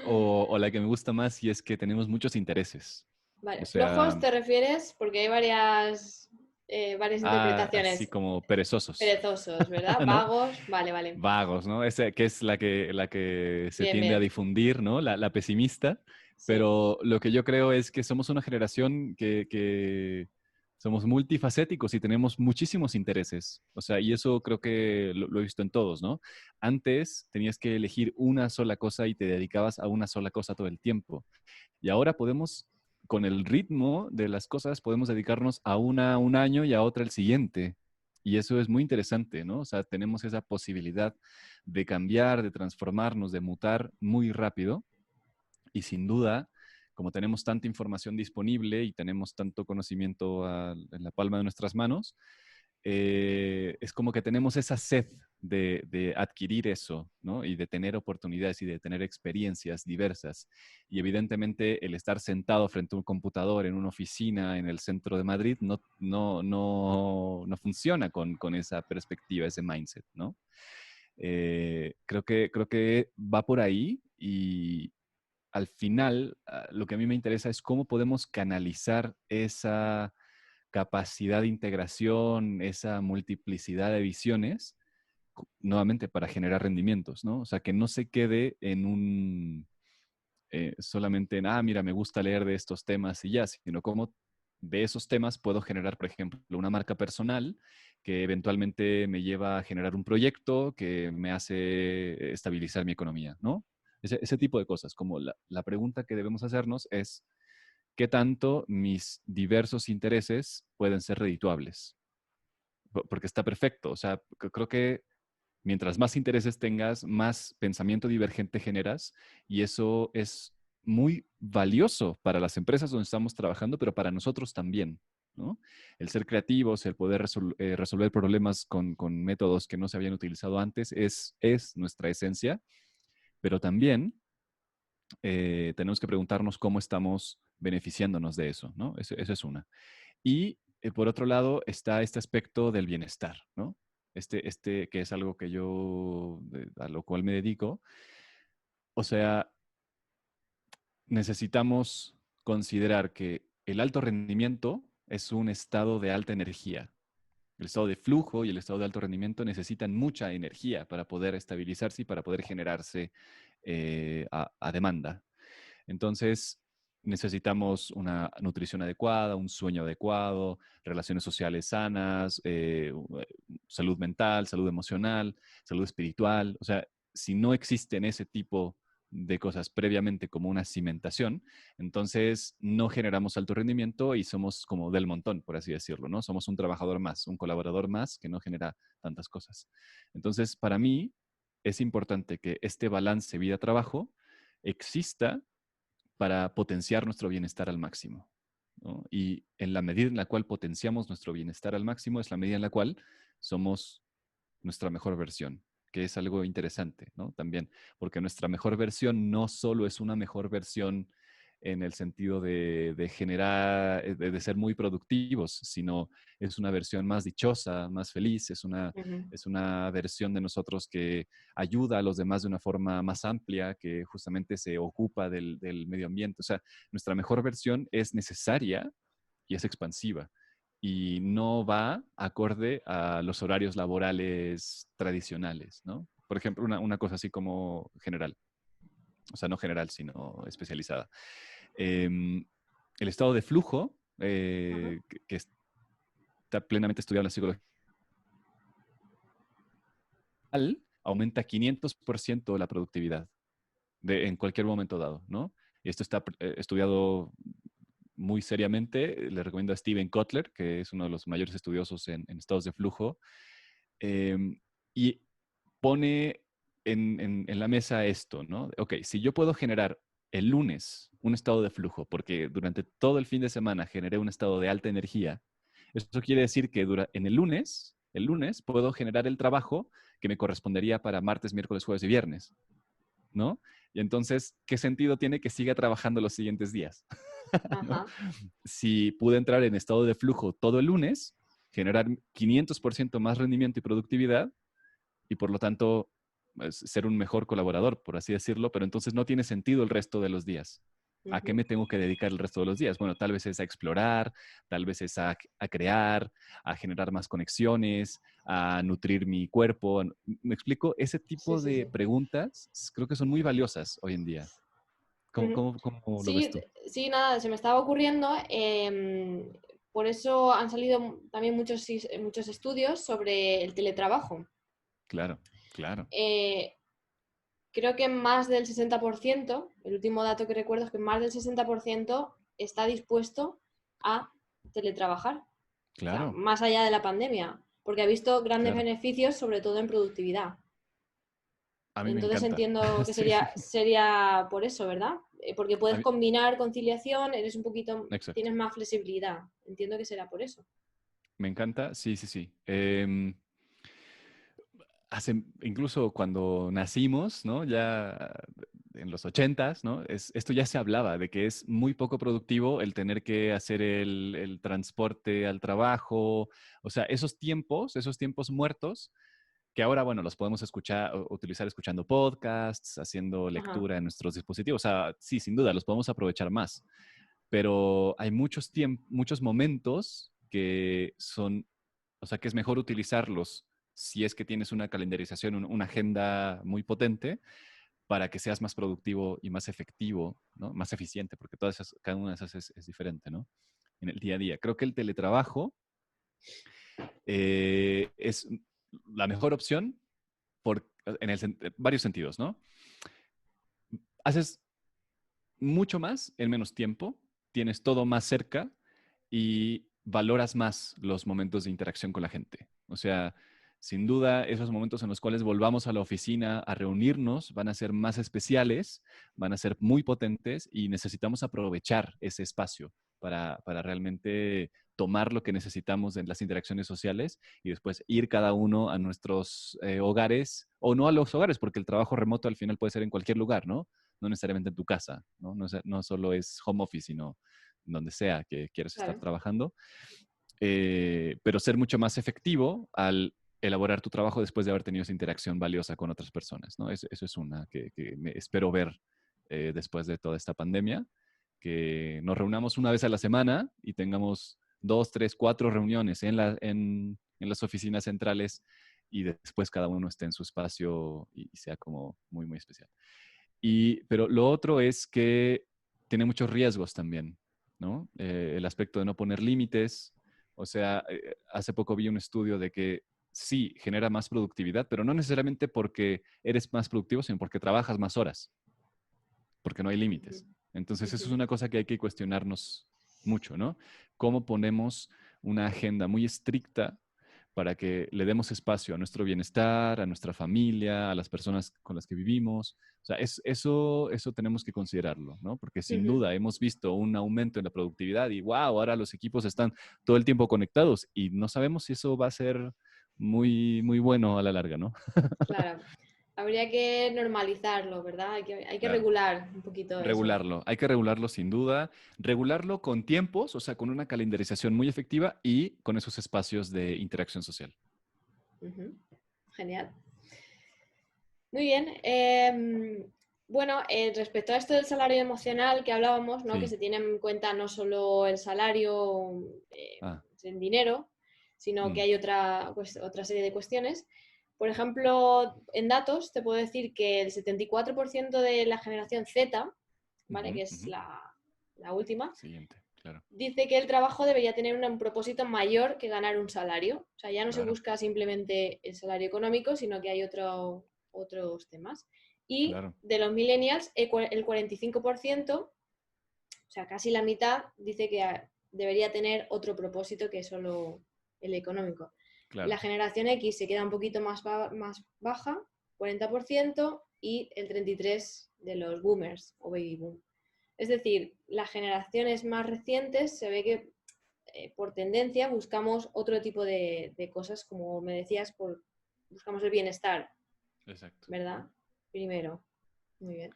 o la que me gusta más y es que tenemos muchos intereses. O
Vale,
sea,
flojos te refieres porque hay varias
así
interpretaciones.
como perezosos,
Perezosos, ¿verdad?
¿no?
Vagos, vale, vale.
Vagos, ¿no? Ese, que es la que se
Bien,
tiende a
bien.
difundir, ¿no? La pesimista.
Sí.
Pero lo que yo creo es que somos una generación que somos multifacéticos y tenemos muchísimos intereses. O sea, y eso creo que lo he visto en todos, ¿no? Antes tenías que elegir una sola cosa y te dedicabas a una sola cosa todo el tiempo. Y ahora podemos, con el ritmo de las cosas, podemos dedicarnos a una un año y a otra el siguiente. Y eso es muy interesante, ¿no? O sea, tenemos esa posibilidad de cambiar, de transformarnos, de mutar muy rápido. Y sin duda, como tenemos tanta información disponible y tenemos tanto conocimiento en la palma de nuestras manos, es como que tenemos esa sed de adquirir eso, ¿no? Y de tener oportunidades y de tener experiencias diversas. Y evidentemente el estar sentado frente a un computador en una oficina en el centro de Madrid no funciona con esa perspectiva, ese mindset, ¿no? Creo que va por ahí y al final lo que a mí me interesa es cómo podemos canalizar esa capacidad de integración, esa multiplicidad de visiones, nuevamente para generar rendimientos, ¿no? O sea, que no se quede en solamente en, mira, me gusta leer de estos temas y ya, sino cómo de esos temas puedo generar, por ejemplo, una marca personal que eventualmente me lleva a generar un proyecto que me hace estabilizar mi economía, ¿no? Ese tipo de cosas, como la pregunta que debemos hacernos es, ¿qué tanto mis diversos intereses pueden ser redituables? Porque está perfecto. O sea, creo que mientras más intereses tengas, más pensamiento divergente generas y eso es muy valioso para las empresas donde estamos trabajando, pero para nosotros también, ¿no? El ser creativos, el poder resolver problemas con métodos que no se habían utilizado antes es nuestra esencia, pero también tenemos que preguntarnos cómo estamos beneficiándonos de eso, ¿no? Eso es una. Y por otro lado está este aspecto del bienestar, ¿no? Este que es algo que a lo cual me dedico. O sea, necesitamos considerar que el alto rendimiento es un estado de alta energía. El estado de flujo y el estado de alto rendimiento necesitan mucha energía para poder estabilizarse y para poder generarse a demanda. Entonces, necesitamos una nutrición adecuada, un sueño adecuado, relaciones sociales sanas, salud mental, salud emocional, salud espiritual. O sea, si no existen ese tipo de cosas previamente como una cimentación, entonces no generamos alto rendimiento y somos como del montón, por así decirlo, ¿no? Somos un trabajador más, un colaborador más que no genera tantas cosas. Entonces, para mí es importante que este balance vida-trabajo exista para potenciar nuestro bienestar al máximo, ¿no? Y en la medida en la cual potenciamos nuestro bienestar al máximo es la medida en la cual somos nuestra mejor versión, que es algo interesante, ¿no? También, porque nuestra mejor versión no solo es una mejor versión en el sentido de generar, de ser muy productivos, sino es una versión más dichosa, más feliz,
Ujú.
es una versión de nosotros que ayuda a los demás de una forma más amplia, que justamente se ocupa del medio ambiente. O sea, nuestra mejor versión es necesaria y es expansiva. y no va acorde a los horarios laborales tradicionales, ¿no? Por ejemplo, una cosa así como general, o sea, no general, sino especializada. El estado de flujo,
Ajá.
que está plenamente estudiado en la psicología, aumenta 500% la productividad en cualquier momento dado, ¿no? Y esto está estudiado muy seriamente. Le recomiendo a Steven Kotler, que es uno de los mayores estudiosos en estados de flujo, y pone en la mesa esto, ¿no? Ok, si yo puedo generar el lunes un estado de flujo, porque durante todo el fin de semana generé un estado de alta energía, eso quiere decir que en el lunes puedo generar el trabajo que me correspondería para martes, miércoles, jueves y viernes, ¿no? Y entonces, ¿qué sentido tiene que siga trabajando los siguientes días? ¿No?
Ajá.
Si pude entrar en estado de flujo todo el lunes, generar 500% más rendimiento y productividad y por lo tanto ser un mejor colaborador, por así decirlo, pero entonces no tiene sentido el resto de los días. ¿A qué
Ujú.
me tengo que dedicar el resto de los días? Bueno, tal vez es a explorar, tal vez es a crear, a generar más conexiones, a nutrir mi cuerpo. ¿Me explico? Ese
Sí,
tipo
sí,
de
sí.
preguntas creo que son muy valiosas hoy en día.
Ujú.
¿Cómo lo ves
Sí,
tú?
sí, nada, se me estaba ocurriendo. Por eso han salido también muchos estudios sobre el teletrabajo.
Claro, claro,
Eh, Creo que más del 60%, el último dato que recuerdo es que más del 60% está dispuesto a teletrabajar, o sea,
claro,
más allá de la pandemia, porque ha visto grandes
claro.
beneficios, sobre todo en productividad.
A mí me
Entonces
encanta.
entiendo que
Sí,
sería por eso, ¿verdad? Porque
a
puedes
mí-
combinar conciliación,
exacto.
tienes más flexibilidad. Entiendo que será por eso.
Me encanta, sí, sí, sí. Incluso cuando nacimos, ¿no? Ya en los ochentas, ¿no? Esto ya se hablaba de que es muy poco productivo el tener que hacer el transporte al trabajo. O sea, esos tiempos muertos, que ahora, bueno, los podemos escuchar, utilizar escuchando podcasts, haciendo
Ajá,
lectura en nuestros dispositivos. O sea, sí, sin duda, los podemos aprovechar más. Pero hay muchos momentos que son, o sea, que es mejor utilizarlos si es que tienes una calendarización, una agenda muy potente para que seas más productivo y más efectivo, ¿no? Más eficiente, porque cada una de esas es diferente, ¿no? En el día a día. Creo que el teletrabajo es la mejor opción en varios sentidos, ¿no? Haces mucho más en menos tiempo, tienes todo más cerca y valoras más los momentos de interacción con la gente. O sea, sin duda, esos momentos en los cuales volvamos a la oficina a reunirnos van a ser más especiales, van a ser muy potentes y necesitamos aprovechar ese espacio para realmente tomar lo que necesitamos en las interacciones sociales y después ir cada uno a nuestros hogares o no a los hogares, porque el trabajo remoto al final puede ser en cualquier lugar, ¿no? No necesariamente en tu casa, ¿no? No solo es home office, sino donde sea que quieras estar
claro.
trabajando, pero ser mucho más efectivo al elaborar tu trabajo después de haber tenido esa interacción valiosa con otras personas, ¿no? Eso es una que espero ver después de toda esta pandemia, que nos reunamos una vez a la semana y tengamos 2, 3, 4 reuniones en las oficinas centrales y después cada uno esté en su espacio y sea como muy, muy especial. Pero lo otro es que tiene muchos riesgos también, ¿no? El aspecto de no poner límites. O sea, hace poco vi un estudio de que sí, genera más productividad, pero no necesariamente porque eres más productivo, sino porque trabajas más horas, porque no hay
Ujú,
límites. Entonces, eso es
ujú.
una cosa que hay que cuestionarnos mucho, ¿no? ¿Cómo ponemos una agenda muy estricta para que le demos espacio a nuestro bienestar, a nuestra familia, a las personas con las que vivimos? O sea, eso tenemos que considerarlo, ¿no? Porque sin
Ujú.
duda hemos visto un aumento en la productividad y wow, ahora los equipos están todo el tiempo conectados y no sabemos si eso va a ser muy, muy bueno a la larga, ¿no?
Claro. Habría que normalizarlo, ¿verdad? Hay que
Claro.
regular un poquito eso.
Regularlo, hay que regularlo sin duda, regularlo con tiempos, o sea, con una calendarización muy efectiva y con esos espacios de interacción social.
Ujú. Genial. Muy bien. Bueno, respecto a esto del salario emocional que hablábamos, ¿no? Que
Sí.
se tiene en cuenta no solo el salario, eh,
Ah.
en dinero, sino que
Mm,
hay otra serie de cuestiones. Por ejemplo, en datos te puedo decir que el 74% de la generación Z, ¿vale?
ujú,
Que es
ujú.
la última,
Siguiente, claro,
dice que el trabajo debería tener un propósito mayor que ganar un salario. O sea, ya no se
claro,
busca simplemente el salario económico, sino que hay otros temas. Y
claro,
de los millennials, el 45%, o sea, casi la mitad, dice que debería tener otro propósito que solo el económico. La
claro.
generación X se queda un poquito más baja, 40%, y el 33% de los boomers o baby boom. Es decir, las generaciones más recientes se ve que por tendencia buscamos otro tipo de cosas, como me decías, buscamos el bienestar,
Exacto.
¿verdad? Primero. Muy bien.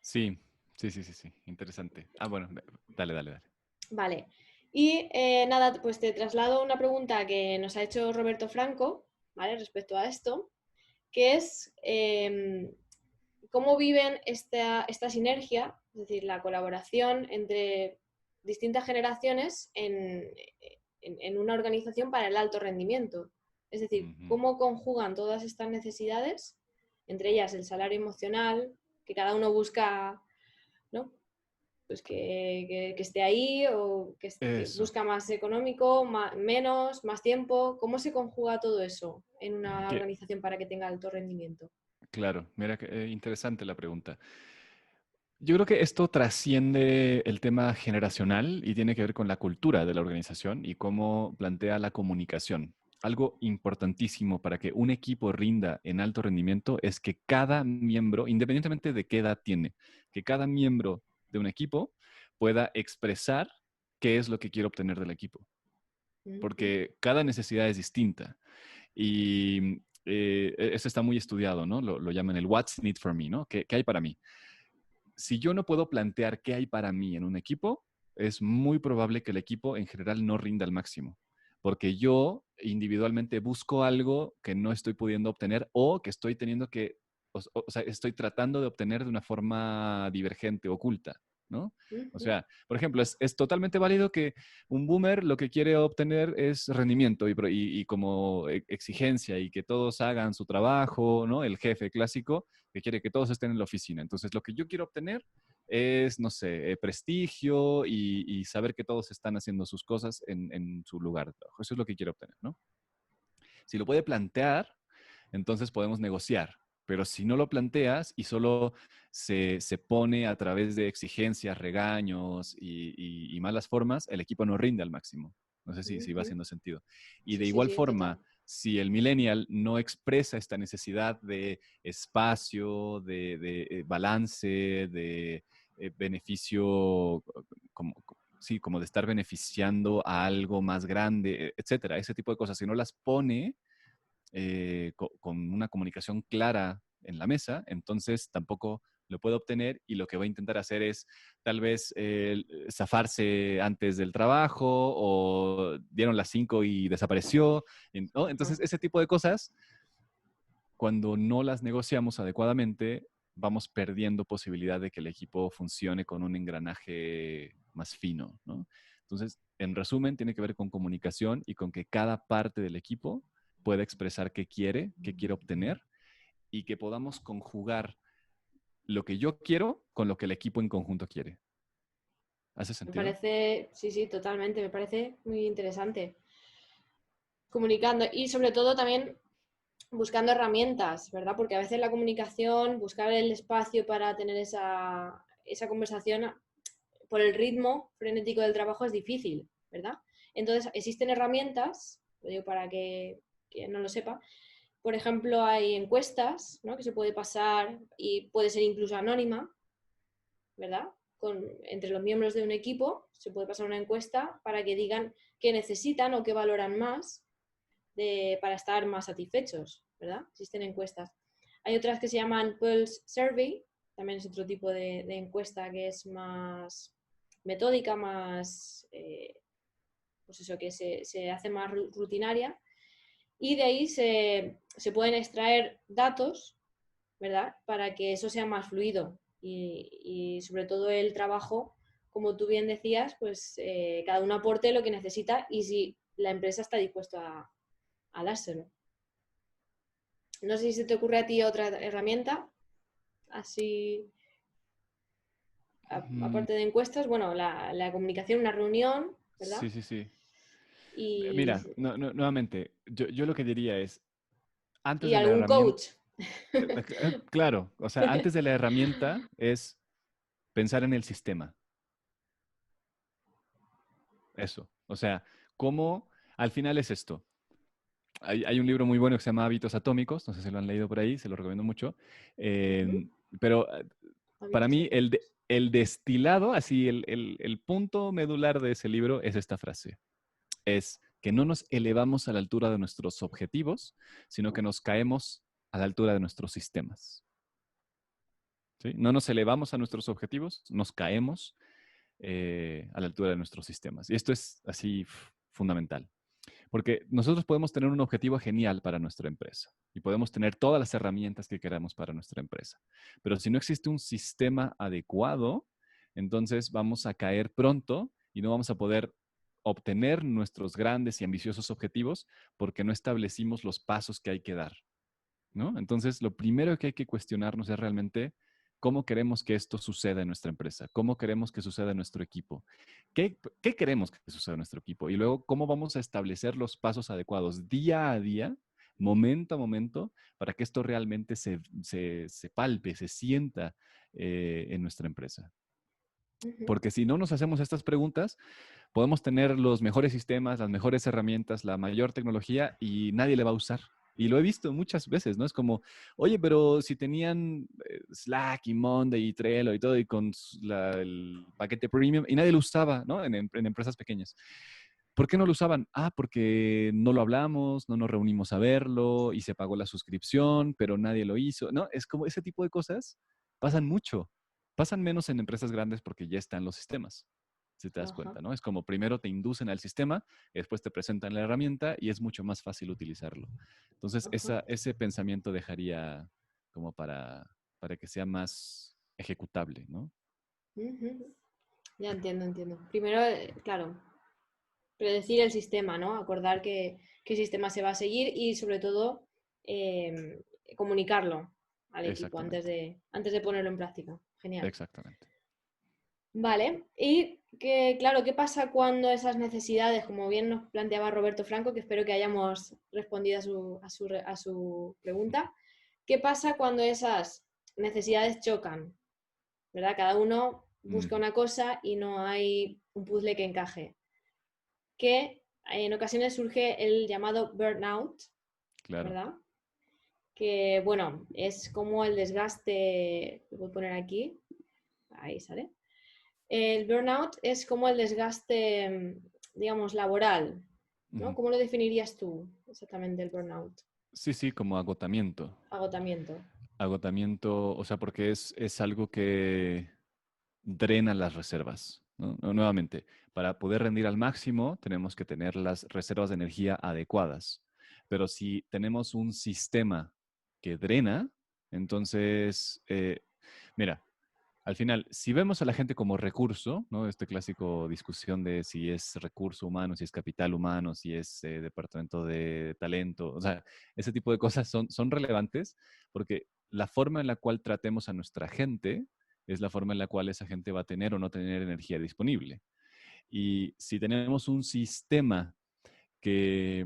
Sí, sí, sí, sí, sí. Interesante. Ah, bueno, dale, dale, dale.
Vale. Y nada, pues te traslado una pregunta que nos ha hecho Roberto Franco, ¿vale? Respecto a esto, que es cómo viven esta sinergia, es decir, la colaboración entre distintas generaciones en una organización para el alto rendimiento. Es decir,
Ujú.
cómo conjugan todas estas necesidades, entre ellas el salario emocional, que cada uno busca, ¿no? Pues que esté ahí o que
Eso.
busca más económico, menos, más tiempo. ¿Cómo se conjuga todo eso en una
Que,
organización para que tenga alto rendimiento?
claro, mira, que, interesante la pregunta. Yo creo que esto trasciende el tema generacional y tiene que ver con la cultura de la organización y cómo plantea la comunicación. Algo importantísimo para que un equipo rinda en alto rendimiento es que cada miembro, independientemente de qué edad tiene, que cada miembro de un equipo pueda expresar qué es lo que quiere obtener del equipo,
Ujú,
porque cada necesidad es distinta. Y eso está muy estudiado, ¿no? Lo llaman el what's need for me, ¿no? ¿Qué hay para mí? Si yo no puedo plantear qué hay para mí en un equipo, es muy probable que el equipo en general no rinda al máximo, porque yo individualmente busco algo que no estoy pudiendo obtener o que estoy teniendo que, o sea, estoy tratando de obtener de una forma divergente, oculta, ¿no? O
ujú,
sea, por ejemplo, es totalmente válido que un boomer lo que quiere obtener es rendimiento y como exigencia y que todos hagan su trabajo, ¿no? El jefe clásico que quiere que todos estén en la oficina. Entonces, lo que yo quiero obtener es, no sé, prestigio y saber que todos están haciendo sus cosas en su lugar de trabajo. Eso es lo que quiero obtener, ¿no? Si lo puede plantear, entonces podemos negociar. Pero si no lo planteas y solo se pone a través de exigencias, regaños y malas formas, el equipo no rinde al máximo. No sé si va
ujú.
haciendo sentido. Y
Sí,
de
sí,
igual
sí, total.
forma, si el millennial no expresa esta necesidad de espacio, de balance, de beneficio, como, sí, como de estar beneficiando a algo más grande, etcétera, ese tipo de cosas, si no las pone con una comunicación clara en la mesa, entonces tampoco lo puede obtener y lo que va a intentar hacer es tal vez zafarse antes del trabajo o dieron las 5 y desapareció, ¿no?
Ah,
Entonces ese tipo de cosas, cuando no las negociamos adecuadamente, vamos perdiendo posibilidad de que el equipo funcione con un engranaje más fino, ¿no? Entonces, en resumen, tiene que ver con comunicación y con que cada parte del equipo pueda expresar qué quiere obtener y que podamos conjugar lo que yo quiero con lo que el equipo en conjunto quiere. ¿Hace
me
sentido?
parece, sí, sí, totalmente, me parece muy interesante. Comunicando y sobre todo también buscando herramientas, ¿verdad? Porque a veces la comunicación, buscar el espacio para tener esa conversación por el ritmo frenético del trabajo es difícil, ¿verdad? Entonces, existen herramientas, lo digo para que quien no lo sepa, por ejemplo, hay encuestas, ¿no? Que se puede pasar y puede ser incluso anónima, ¿verdad? Entre los miembros de un equipo se puede pasar una encuesta para que digan qué necesitan o qué valoran más para estar más satisfechos, ¿verdad? Existen encuestas. Hay otras que se llaman Pulse Survey, también es otro tipo de encuesta que es más metódica, más, pues eso, que se hace más rutinaria, y de ahí se pueden extraer datos, ¿verdad? Para que eso sea más fluido y sobre todo el trabajo como tú bien decías, pues cada uno aporte lo que necesita y si la empresa está dispuesta a dárselo. No sé si se te ocurre a ti otra herramienta, así,
Mm,
aparte de encuestas, bueno, la comunicación, una reunión, ¿verdad?
sí, sí, sí.
Y,
Mira, nuevamente, yo lo que diría es, antes
y
de la
algún
herramienta,
coach.
claro, o sea, antes de la herramienta es pensar en el sistema. Eso. O sea, ¿cómo al final es esto? Hay un libro muy bueno que se llama Hábitos Atómicos, no sé si lo han leído por ahí, se lo recomiendo mucho.
Ujú.
Pero para
Hábitos
mí
atómicos.
el destilado, así el punto medular de ese libro es esta frase. Es que no nos elevamos a la altura de nuestros objetivos, sino que nos caemos a la altura de nuestros sistemas. ¿Sí? No nos elevamos a nuestros objetivos, nos caemos a la altura de nuestros sistemas. Y esto es así fundamental. Porque nosotros podemos tener un objetivo genial para nuestra empresa y podemos tener todas las herramientas que queramos para nuestra empresa. Pero si no existe un sistema adecuado, entonces vamos a caer pronto y no vamos a poder obtener nuestros grandes y ambiciosos objetivos porque no establecimos los pasos que hay que dar, ¿no? Entonces, lo primero que hay que cuestionarnos es realmente cómo queremos que esto suceda en nuestra empresa, cómo queremos que suceda en nuestro equipo, qué queremos que suceda en nuestro equipo y luego cómo vamos a establecer los pasos adecuados día a día, momento a momento, para que esto realmente se palpe, se sienta en nuestra empresa.
Ujú.
Porque si no nos hacemos estas preguntas, podemos tener los mejores sistemas, las mejores herramientas, la mayor tecnología y nadie le va a usar. Y lo he visto muchas veces, ¿no? Es como, oye, pero si tenían Slack y Monday y Trello y todo, y con el paquete premium, y nadie lo usaba, ¿no? En empresas pequeñas. ¿Por qué no lo usaban? Ah, porque no lo hablamos, no nos reunimos a verlo y se pagó la suscripción, pero nadie lo hizo. No, es como ese tipo de cosas pasan mucho. Pasan menos en empresas grandes porque ya están los sistemas, si te das
Ajá,
cuenta, ¿no? Es como primero te inducen al sistema, y después te presentan la herramienta y es mucho más fácil utilizarlo. Entonces,
ajá.
ese pensamiento dejaría como para que sea más ejecutable, ¿no?
Ujú. Ya entiendo, entiendo. Primero, claro, predecir el sistema, ¿no? Acordar qué sistema se va a seguir y sobre todo comunicarlo al equipo
Exactamente,
antes de ponerlo en práctica. Genial.
exactamente.
Vale, y que, claro, ¿qué pasa cuando esas necesidades, como bien nos planteaba Roberto Franco, que espero que hayamos respondido a su pregunta, ¿qué pasa cuando esas necesidades chocan? ¿Verdad? Cada uno busca
Ujú,
una cosa y no hay un puzzle que encaje. Que en ocasiones surge el llamado burnout,
claro.
¿verdad? Que, bueno, es como el desgaste, lo voy a poner aquí, ahí sale. El burnout es como el desgaste, digamos, laboral, ¿no?
Ujú.
¿Cómo lo definirías tú exactamente el burnout?
Sí, sí, como agotamiento.
Agotamiento.
Agotamiento, o sea, porque es algo que drena las reservas, ¿no? Nuevamente, para poder rendir al máximo, tenemos que tener las reservas de energía adecuadas. Pero si tenemos un sistema que drena, entonces, mira, al final, si vemos a la gente como recurso, ¿no? Este clásico discusión de si es recurso humano, si es capital humano, si es departamento de talento, o sea, ese tipo de cosas son relevantes porque la forma en la cual tratemos a nuestra gente es la forma en la cual esa gente va a tener o no tener energía disponible. Y si tenemos un sistema que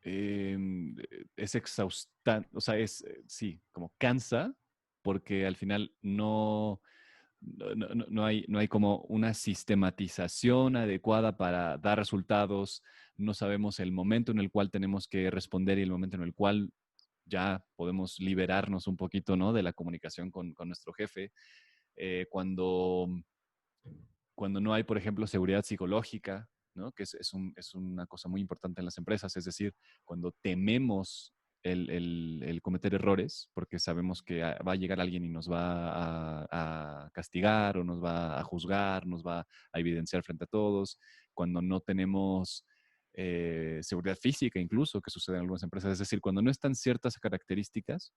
es exhaustante, o sea, sí, como cansa, porque al final no hay como una sistematización adecuada para dar resultados, no sabemos el momento en el cual tenemos que responder y el momento en el cual ya podemos liberarnos un poquito, ¿no? De la comunicación con nuestro jefe. Cuando cuando no hay, por ejemplo, seguridad psicológica, ¿no? Que es una cosa muy importante en las empresas, es decir, cuando tememos el cometer errores, porque sabemos que va a llegar alguien y nos va a castigar o nos va a juzgar, nos va a evidenciar frente a todos, cuando no tenemos seguridad física incluso, que sucede en algunas empresas, es decir, cuando no están ciertas características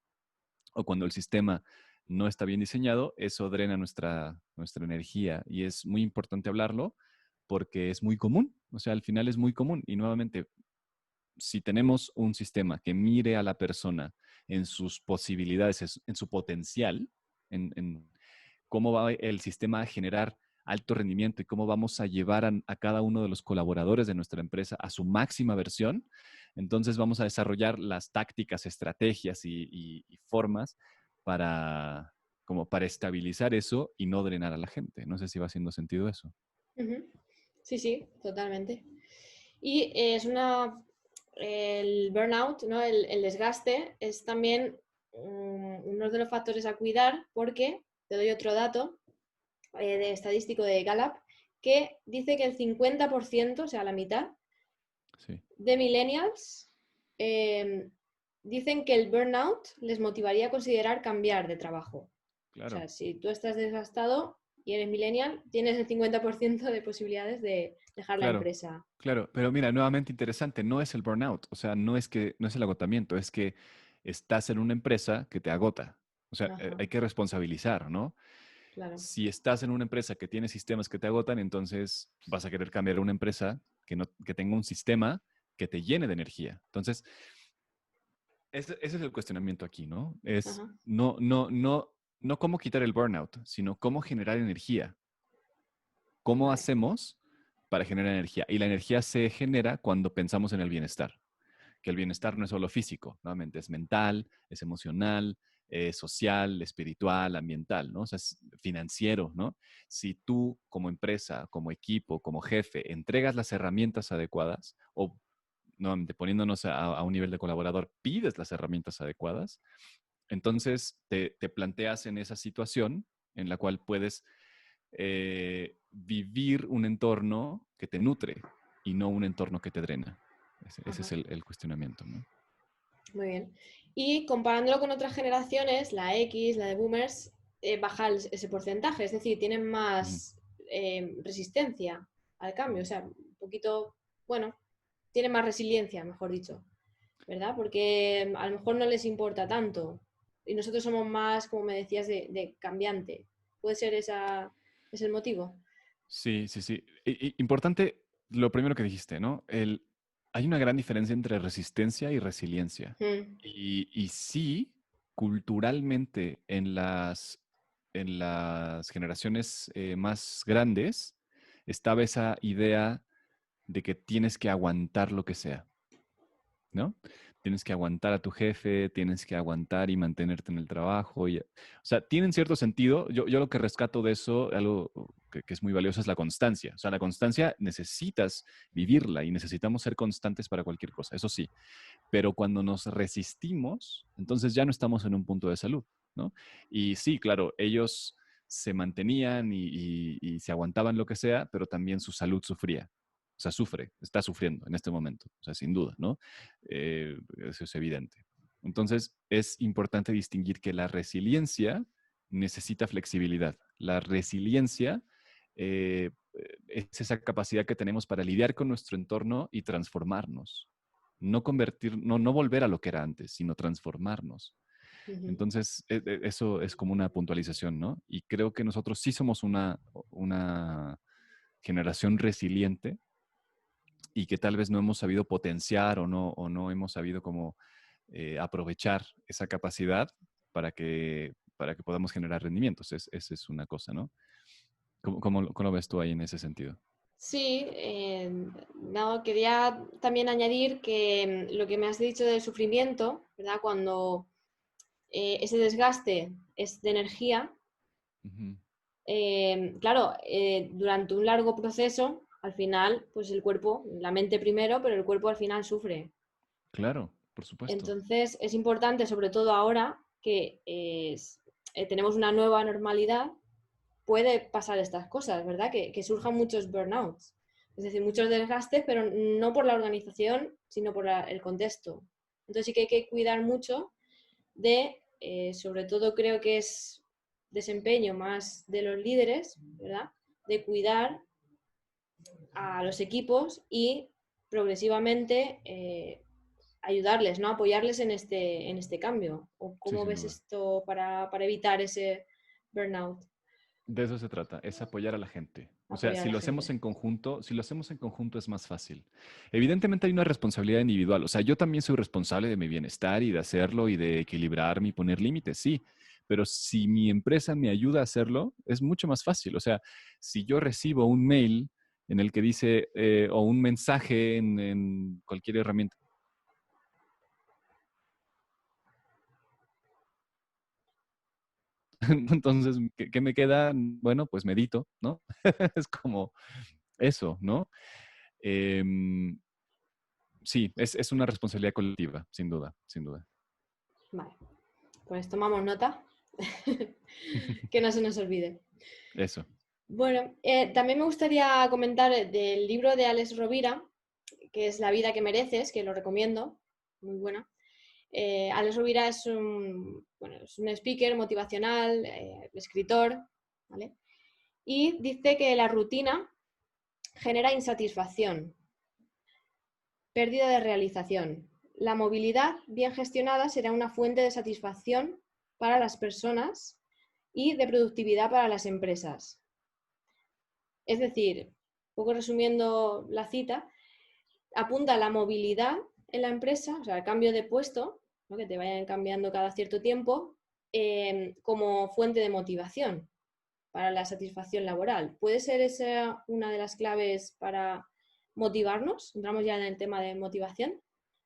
o cuando el sistema no está bien diseñado, eso drena nuestra energía y es muy importante hablarlo porque es muy común, o sea, al final es muy común y nuevamente, si tenemos un sistema que mire a la persona en sus posibilidades, en su potencial, en cómo va el sistema a generar alto rendimiento y cómo vamos a llevar a cada uno de los colaboradores de nuestra empresa a su máxima versión, entonces vamos a desarrollar las tácticas, estrategias y formas para, como para estabilizar eso y no drenar a la gente. No sé si va haciendo sentido eso.
Ujú. Sí, sí, totalmente. Y el burnout, ¿no? El desgaste es también uno de los factores a cuidar porque, te doy otro dato de estadístico de Gallup, que dice que el 50%, o sea, la mitad,
Sí,
de millennials dicen que el burnout les motivaría a considerar cambiar de trabajo. O
claro.
sea, si tú estás desgastado y eres millennial, tienes el 50% de posibilidades de dejar la
Claro,
empresa.
claro, pero mira, nuevamente interesante, no es el burnout, o sea, no es el agotamiento, es que estás en una empresa que te agota. O sea,
Ajá,
hay que responsabilizar, ¿no?
claro.
Si estás en una empresa que tiene sistemas que te agotan, entonces vas a querer cambiar a una empresa que tenga un sistema que te llene de energía. Entonces, ese es el cuestionamiento aquí, ¿no? Es
Ajá,
no cómo quitar el burnout, sino cómo generar energía. ¿Cómo
vale.
hacemos para generar energía? Y la energía se genera cuando pensamos en el bienestar, que el bienestar no es solo físico, nuevamente es mental, es emocional, es social, espiritual, ambiental, ¿no? O sea, es financiero, ¿no? Si tú como empresa, como equipo, como jefe, entregas las herramientas adecuadas o nuevamente poniéndonos a un nivel de colaborador, pides las herramientas adecuadas, entonces te planteas en esa situación en la cual puedes vivir un entorno que te nutre y no un entorno que te drena. Ese es
Ajá,
el cuestionamiento, ¿no?
muy bien. Y comparándolo con otras generaciones, la X, la de boomers, baja ese porcentaje, es decir, tienen
Ujú.
más resistencia al cambio, o sea, un poquito, bueno, tienen más resiliencia, mejor dicho, ¿verdad? Porque a lo mejor no les importa tanto y nosotros somos más, como me decías, de cambiante. ¿Puede ser es el motivo?
Sí, sí, sí. Importante lo primero que dijiste, ¿no? Hay una gran diferencia entre resistencia y resiliencia.
Mm,
Y sí, culturalmente en las generaciones más grandes estaba esa idea de que tienes que aguantar lo que sea, ¿no? Tienes que aguantar a tu jefe, tienes que aguantar y mantenerte en el trabajo. O sea, tienen cierto sentido. Yo lo que rescato de eso, algo que es muy valioso, es la constancia. O sea, la constancia necesitas vivirla y necesitamos ser constantes para cualquier cosa, eso sí. Pero cuando nos resistimos, entonces ya no estamos en un punto de salud, ¿no? Y sí, claro, ellos se mantenían y se aguantaban lo que sea, pero también su salud sufría. O sea, está sufriendo en este momento, o sea, sin duda, ¿no? Eso es evidente. Entonces, es importante distinguir que la resiliencia necesita flexibilidad. La resiliencia es esa capacidad que tenemos para lidiar con nuestro entorno y transformarnos. No volver a lo que era antes, sino transformarnos.
ujú.
Entonces, eso es como una puntualización, ¿no? Y creo que nosotros sí somos una generación resiliente y que tal vez no hemos sabido potenciar o no hemos sabido como aprovechar esa capacidad para que podamos generar rendimientos. Esa es una cosa, ¿no? ¿Cómo lo ves tú ahí en ese sentido?
Sí, no, quería también añadir que lo que me has dicho del sufrimiento, ¿verdad? Cuando ese desgaste es de energía,
Ujú.
claro, durante un largo proceso, al final, pues el cuerpo, la mente primero, pero el cuerpo al final sufre.
Claro, por supuesto.
Entonces, es importante, sobre todo ahora que tenemos una nueva normalidad, puede pasar estas cosas, ¿verdad? Que surjan muchos burnouts, es decir, muchos desgastes, pero no por la organización, sino por el contexto. Entonces sí que hay que cuidar mucho de, sobre todo creo que es desempeño más de los líderes, ¿verdad? De cuidar a los equipos y progresivamente ayudarles, ¿no? Apoyarles en este cambio. ¿O
Sí,
cómo
sin
ves
duda.
esto para evitar ese burnout?
De eso se trata, es apoyar a la gente. O sea,
Apoyar a
si
la
lo hacemos
gente.
en conjunto, si lo hacemos en conjunto es más fácil. Evidentemente hay una responsabilidad individual. O sea, yo también soy responsable de mi bienestar y de hacerlo y de equilibrarme y poner límites, sí. Pero si mi empresa me ayuda a hacerlo, es mucho más fácil. O sea, si yo recibo un mail en el que dice, o un mensaje en cualquier herramienta. Entonces, ¿qué me queda? Bueno, pues medito, ¿no? Es como eso, ¿no? Em, sí, es una responsabilidad colectiva, sin duda, sin duda.
Vale, pues tomamos nota, que no se nos olvide.
Eso.
Bueno, también me gustaría comentar del libro de Alex Rovira, que es La vida que mereces, que lo recomiendo, muy buena. Alex Rovira es un speaker motivacional, escritor, ¿vale? Y dice que la rutina genera insatisfacción, pérdida de realización. La movilidad bien gestionada será una fuente de satisfacción para las personas y de productividad para las empresas. Es decir, un poco resumiendo la cita, apunta a la movilidad en la empresa, o sea, el cambio de puesto, ¿no? Que te vayan cambiando cada cierto tiempo, como fuente de motivación para la satisfacción laboral. ¿Puede ser esa una de las claves para motivarnos? Entramos ya en el tema de motivación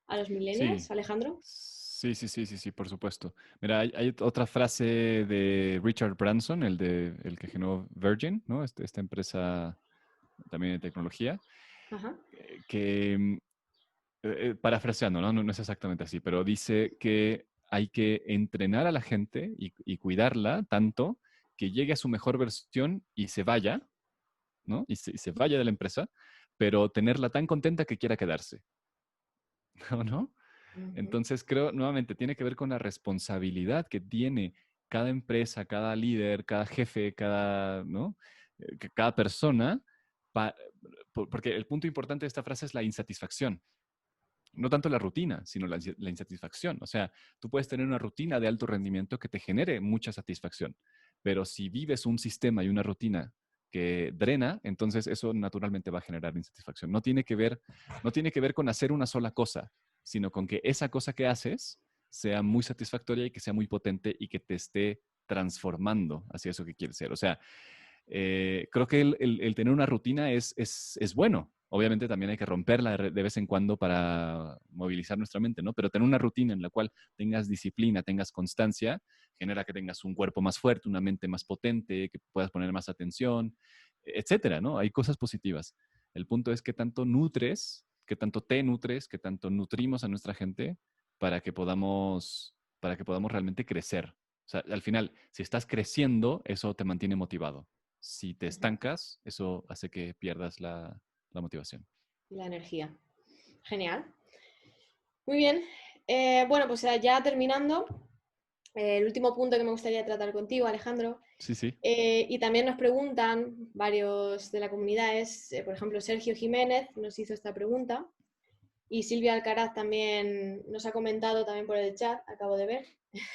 a los
Sí,
millennials, Alejandro.
sí, por supuesto. Mira, hay otra frase de Richard Branson, el que generó Virgin, ¿no? Esta empresa también de tecnología,
Ajá.
que, parafraseando, ¿no? No es exactamente así, pero dice que hay que entrenar a la gente y cuidarla tanto que llegue a su mejor versión y se vaya, ¿no? Y se vaya de la empresa, pero tenerla tan contenta que quiera quedarse, ¿o no?
Uh-huh.
Entonces creo, nuevamente, tiene que ver con la responsabilidad que tiene cada empresa, cada líder, cada jefe, cada, ¿no? Cada persona, pa- porque el punto importante de esta frase es la insatisfacción. No tanto la rutina, sino la insatisfacción. O sea, tú puedes tener una rutina de alto rendimiento que te genere mucha satisfacción, pero si vives un sistema y una rutina que drena, entonces eso naturalmente va a generar insatisfacción. No tiene que ver con hacer una sola cosa, sino con que esa cosa que haces sea muy satisfactoria y que sea muy potente y que te esté transformando hacia eso que quieres ser. O sea, creo que el tener una rutina es bueno. Obviamente también hay que romperla de vez en cuando para movilizar nuestra mente, ¿no? Pero tener una rutina en la cual tengas disciplina, tengas constancia, genera que tengas un cuerpo más fuerte, una mente más potente, que puedas poner más atención, etcétera, ¿no? Hay cosas positivas. El punto es qué tanto nutres, qué tanto te nutres, qué tanto nutrimos a nuestra gente para que podamos realmente crecer. O sea, al final, si estás creciendo, eso te mantiene motivado. Si te
Uh-huh.
estancas, eso hace que pierdas la motivación.
La energía. Genial. Muy bien. Bueno, pues ya terminando, el último punto que me gustaría tratar contigo, Alejandro.
Sí, sí.
Y también nos preguntan varios de la comunidad, por ejemplo, Sergio Jiménez nos hizo esta pregunta y Silvia Alcaraz también nos ha comentado también por el chat, acabo de ver,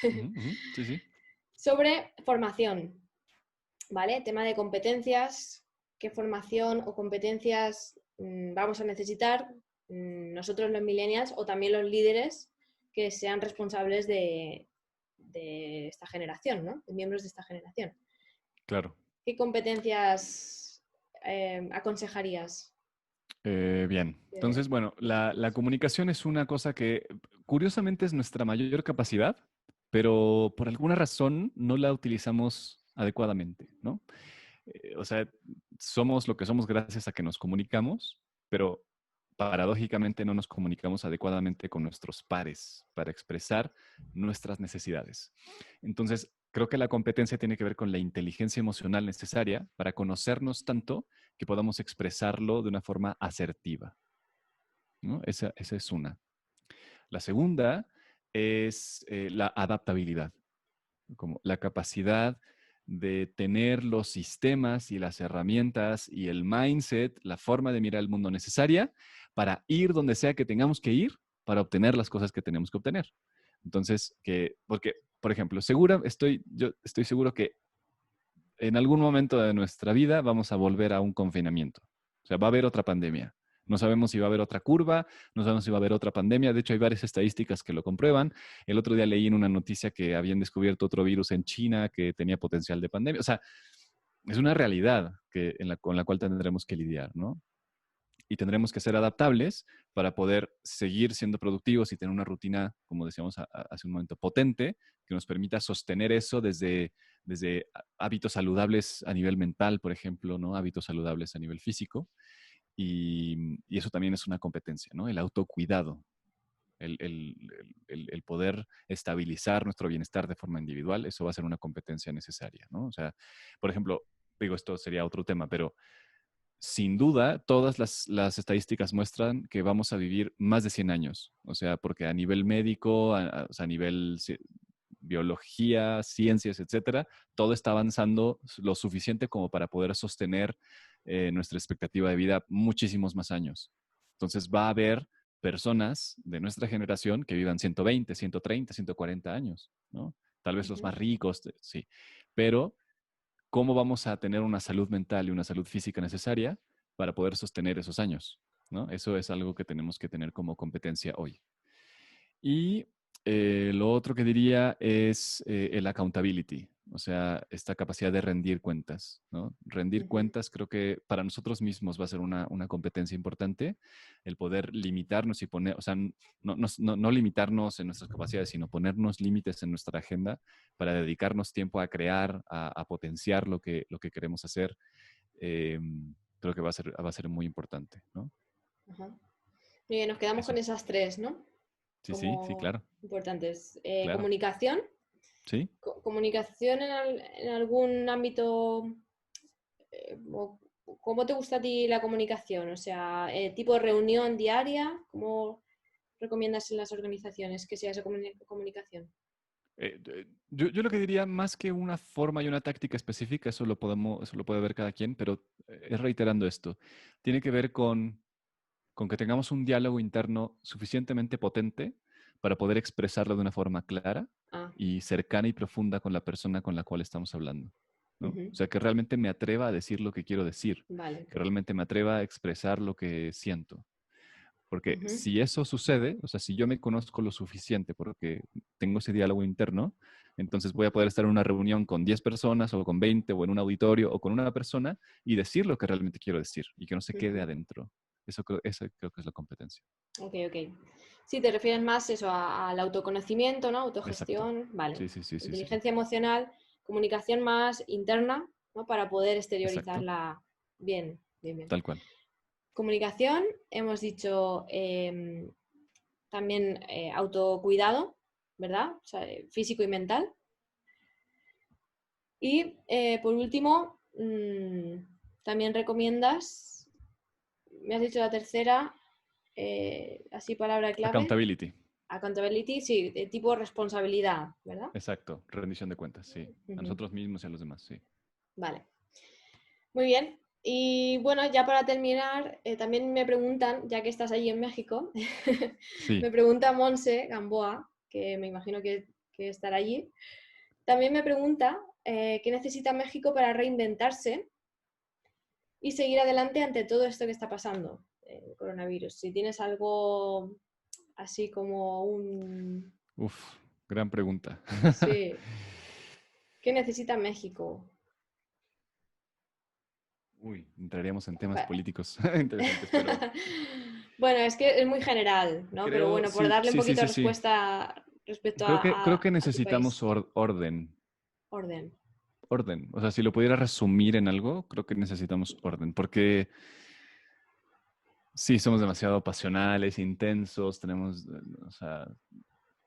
Ujú, ujú, sí, sí.
sobre formación, ¿vale? Tema de competencias, qué formación o competencias vamos a necesitar nosotros los millennials o también los líderes que sean responsables de esta generación, ¿no? De miembros de esta generación.
Claro.
¿Qué competencias aconsejarías?
Bien. Entonces, bueno, la comunicación es una cosa que curiosamente es nuestra mayor capacidad, pero por alguna razón no la utilizamos adecuadamente, ¿no? O sea, somos lo que somos gracias a que nos comunicamos, pero paradójicamente no nos comunicamos adecuadamente con nuestros pares para expresar nuestras necesidades. Entonces, creo que la competencia tiene que ver con la inteligencia emocional necesaria para conocernos tanto que podamos expresarlo de una forma asertiva, ¿no? Esa es una. La segunda es la adaptabilidad, como la capacidad de tener los sistemas y las herramientas y el mindset, la forma de mirar el mundo necesaria para ir donde sea que tengamos que ir para obtener las cosas que tenemos que obtener. Entonces, porque, por ejemplo, yo estoy seguro que en algún momento de nuestra vida vamos a volver a un confinamiento. O sea, va a haber otra pandemia. No sabemos si va a haber otra curva, no sabemos si va a haber otra pandemia. De hecho, hay varias estadísticas que lo comprueban. El otro día leí en una noticia que habían descubierto otro virus en China que tenía potencial de pandemia. O sea, es una realidad con la cual tendremos que lidiar, ¿no? Y tendremos que ser adaptables para poder seguir siendo productivos y tener una rutina, como decíamos hace un momento, potente, que nos permita sostener eso desde hábitos saludables a nivel mental, por ejemplo, ¿no? Hábitos saludables a nivel físico. Y eso también es una competencia, ¿no? El autocuidado, el poder estabilizar nuestro bienestar de forma individual, eso va a ser una competencia necesaria, ¿no? O sea, por ejemplo, digo, esto sería otro tema, pero sin duda, todas las estadísticas muestran que vamos a vivir más de 100 años. O sea, porque a nivel médico, o sea, a nivel biología, ciencias, etcétera, todo está avanzando lo suficiente como para poder sostener nuestra expectativa de vida muchísimos más años. Entonces, va a haber personas de nuestra generación que vivan 120, 130, 140 años, ¿no? Tal vez los más ricos, sí. Pero cómo vamos a tener una salud mental y una salud física necesaria para poder sostener esos años, ¿no? Eso es algo que tenemos que tener como competencia hoy. Y lo otro que diría es el accountability, o sea, esta capacidad de rendir cuentas, ¿no? Rendir cuentas creo que para nosotros mismos va a ser una competencia importante, el poder limitarnos y poner, o sea, no limitarnos en nuestras capacidades, sino ponernos límites en nuestra agenda para dedicarnos tiempo a crear, a potenciar lo que queremos hacer. eh, Creo que va a ser muy importante, ¿no?
Ajá. Bien, nos quedamos con
Eso.
esas tres, ¿no?
Sí, sí, sí,
Como
claro,
importantes.
claro.
Comunicación.
Sí.
Comunicación en algún ámbito. ¿Cómo te gusta a ti la comunicación? O sea, tipo de reunión diaria, ¿cómo recomiendas en las organizaciones que sea esa comunicación?
Yo lo que diría, más que una forma y una táctica específica, eso lo puede ver cada quien, pero es reiterando esto. Tiene que ver con que tengamos un diálogo interno suficientemente potente para poder expresarlo de una forma clara
Ah,
y cercana y profunda con la persona con la cual estamos hablando, ¿no?
ujú,
O sea, que realmente me atreva a decir lo que quiero decir,
vale.
que realmente me atreva a expresar lo que siento. Porque
Ujú,
si eso sucede, o sea, si yo me conozco lo suficiente porque tengo ese diálogo interno, entonces voy a poder estar en una reunión con 10 personas o con 20 o en un auditorio o con una persona y decir lo que realmente quiero decir y que no se quede
ujú.
adentro. Eso creo que es la competencia.
Ok, ok. Sí, te refieres más eso al autoconocimiento, ¿no?
Exacto.
Autogestión, vale.
Sí, sí, sí, sí, sí.
Inteligencia emocional, comunicación más interna, ¿no? Para poder
Exacto.
exteriorizarla bien, bien, bien.
Tal cual.
Comunicación, hemos dicho también autocuidado, ¿verdad? O sea, físico y mental. Y por último, también recomiendas, me has dicho la tercera, así palabra clave,
Accountability.
accountability, sí, de tipo responsabilidad, ¿verdad?
Exacto. Rendición de cuentas, sí. A
Ujú.
nosotros mismos y a los demás, sí.
Vale, muy bien. Y bueno, ya para terminar, también me preguntan, ya que estás allí en México,
Sí.
me pregunta Monse Gamboa, que me imagino que estará allí, también me pregunta qué necesita México para reinventarse y seguir adelante ante todo esto que está pasando, el coronavirus. Si tienes algo así como un...
Uf, gran pregunta.
Sí, ¿qué necesita México?
Uy, entraríamos en temas
Va-
políticos interesantes, pero
Bueno, es que es muy general, ¿no? Pero
creo,
bueno, por
sí,
darle un
sí, sí,
poquito de
sí, sí.
respuesta respecto
Creo que
a tu
necesitamos
país.
orden.
Orden.
Orden. O sea, si lo pudiera resumir en algo, creo que necesitamos orden. Porque sí, somos demasiado pasionales, intensos, o sea,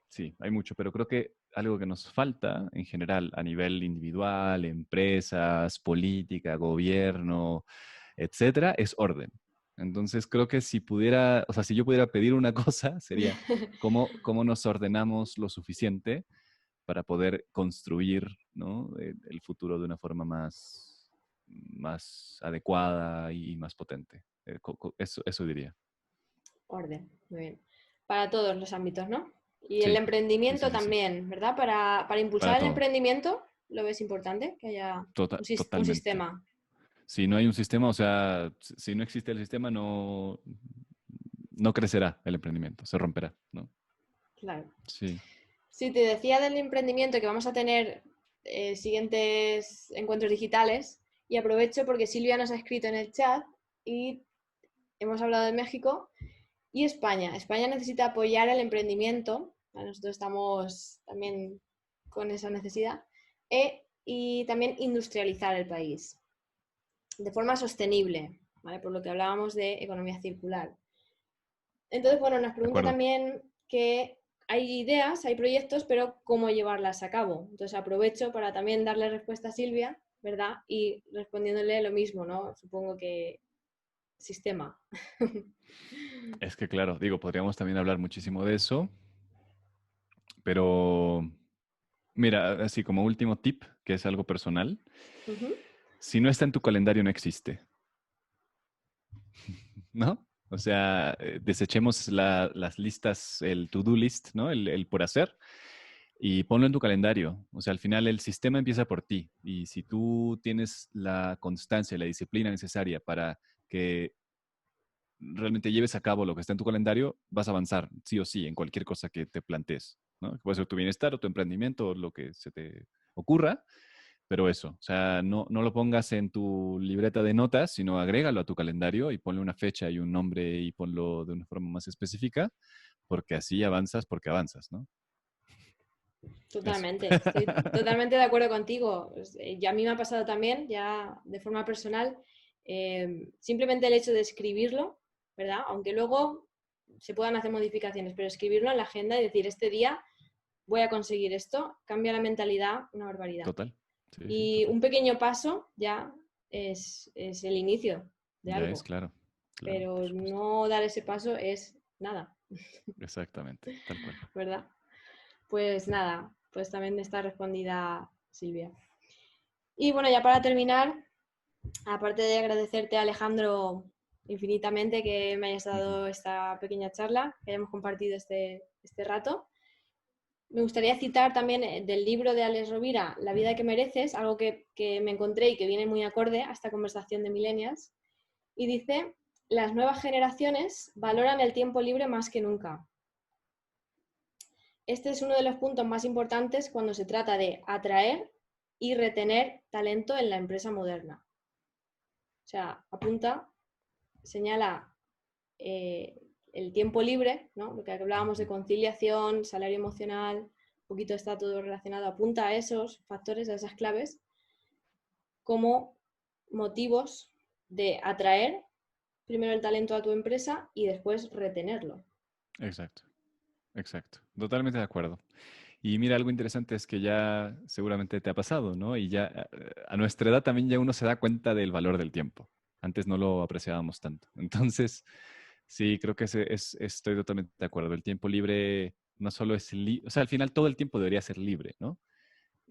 sí, hay mucho, pero creo que algo que nos falta en general a nivel individual, empresas, política, gobierno, etcétera, es orden. Entonces creo que si pudiera, o sea, si yo pudiera pedir una cosa, sería cómo nos ordenamos lo suficiente para poder construir, ¿no? El futuro de una forma más adecuada y más potente. Eso diría.
Orden. Muy bien. para todos los ámbitos, ¿no? Y el
Sí, sí,
emprendimiento
sí, sí, sí.
también, ¿verdad? Para
Para
impulsar el
todo.
emprendimiento, ¿lo ves importante? Que haya un
Totalmente.
sistema.
Si no hay un sistema, o sea, si no existe el sistema, no crecerá el emprendimiento, se romperá, ¿no?
Claro.
Sí.
Sí, te decía del emprendimiento que vamos a tener siguientes encuentros digitales y aprovecho porque Silvia nos ha escrito en el chat y hemos hablado de México y España. España necesita apoyar el emprendimiento, nosotros estamos también con esa necesidad, y también industrializar el país de forma sostenible, ¿vale? Por lo que hablábamos de economía circular. Entonces, bueno, nos
De
pregunta
acuerdo.
también que hay ideas, hay proyectos, pero cómo llevarlas a cabo. Entonces aprovecho para también darle respuesta a Silvia, ¿verdad? Y respondiéndole lo mismo, ¿no? Supongo que sistema.
Es que claro, digo, podríamos también hablar muchísimo de eso, pero mira, así como último tip, que es algo personal,
Ujú.
si no está en tu calendario no existe, ¿no? O sea, desechemos las listas, el to-do list, ¿no? El por hacer y ponlo en tu calendario. O sea, al final el sistema empieza por ti y si tú tienes la constancia y la disciplina necesaria para que realmente lleves a cabo lo que está en tu calendario, vas a avanzar sí o sí en cualquier cosa que te plantees, ¿no? Puede ser tu bienestar o tu emprendimiento o lo que se te ocurra, pero eso, o sea, no lo pongas en tu libreta de notas, sino agrégalo a tu calendario y ponle una fecha y un nombre y ponlo de una forma más específica, porque así avanzas porque avanzas, ¿no? Eso.
Totalmente, estoy totalmente de acuerdo contigo. Ya a mí me ha pasado también, ya de forma personal, simplemente el hecho de escribirlo, ¿verdad? Aunque luego se puedan hacer modificaciones, pero escribirlo en la agenda y decir, este día voy a conseguir esto, cambia la mentalidad una barbaridad.
Total. Sí, sí,
Y
total.
un pequeño paso ya es el inicio de
Ya es,
algo,
claro. Claro, por
pero
supuesto.
no dar ese paso es nada,
Exactamente, tal cual.
¿verdad? Pues nada, pues también está respondida Silvia. Y bueno, ya para terminar, aparte de agradecerte, Alejandro, infinitamente que me hayas
Ujú.
dado esta pequeña charla, que hayamos compartido este rato, me gustaría citar también del libro de Alex Rovira, La vida que mereces, algo que me encontré y que viene muy acorde a esta conversación de millennials, y dice, las nuevas generaciones valoran el tiempo libre más que nunca. Este es uno de los puntos más importantes cuando se trata de atraer y retener talento en la empresa moderna. O sea, apunta, señala el tiempo libre, ¿no? Lo que hablábamos de
Ujú.
conciliación, salario emocional, un poquito está todo relacionado, apunta a esos factores, a esas claves, como motivos de atraer primero el talento a tu empresa y después retenerlo.
Exacto, exacto. Totalmente de acuerdo. Y mira, algo interesante es que ya seguramente te ha pasado, ¿no? Y ya a nuestra edad también ya uno se da cuenta del valor del tiempo. Antes no lo apreciábamos tanto. Entonces, sí, creo que estoy totalmente de acuerdo. El tiempo libre no solo es libre, o sea, al final todo el tiempo debería ser libre, ¿no?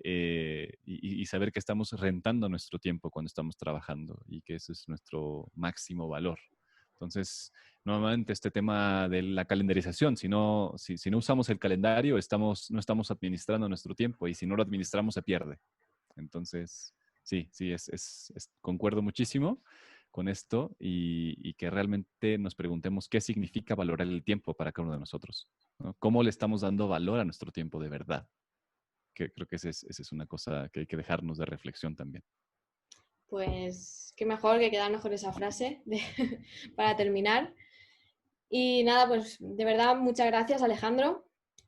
Y saber que estamos rentando nuestro tiempo cuando estamos trabajando y que ese es nuestro máximo valor. Entonces, nuevamente este tema de la calendarización, si no usamos el calendario, no estamos administrando nuestro tiempo y si no lo administramos se pierde. Entonces, sí, sí, concuerdo muchísimo con esto y que realmente nos preguntemos qué significa valorar el tiempo para cada uno de nosotros, ¿no? ¿Cómo le estamos dando valor a nuestro tiempo de verdad? Que creo que esa es una cosa que hay que dejarnos de reflexión también.
Pues qué mejor que queda mejor esa frase para terminar. Y nada, pues de verdad, muchas gracias, Alejandro.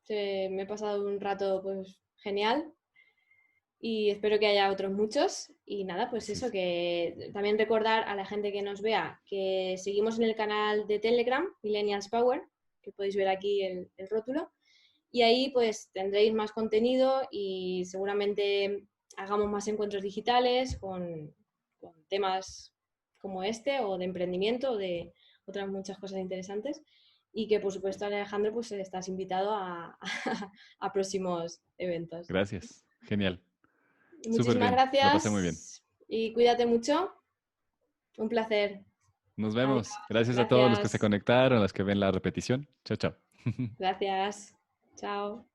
Me he pasado un rato pues genial y espero que haya otros muchos. Y nada, pues
Sí,
eso,
sí.
que también recordar a la gente que nos vea que seguimos en el canal de Telegram, Millennials Power, que podéis ver aquí el rótulo. Y ahí pues tendréis más contenido y seguramente hagamos más encuentros digitales con temas como este o de emprendimiento o de otras muchas cosas interesantes. Y que por supuesto, Alejandro, pues estás invitado a próximos eventos.
Gracias. Genial. Súper
Muchísimas
bien. Lo pasé muy bien.
gracias y cuídate mucho. Un placer.
Nos
Adiós.
vemos. Gracias a todos los que se
Gracias.
conectaron, los que ven la repetición. Chao, chao.
Gracias. Chao.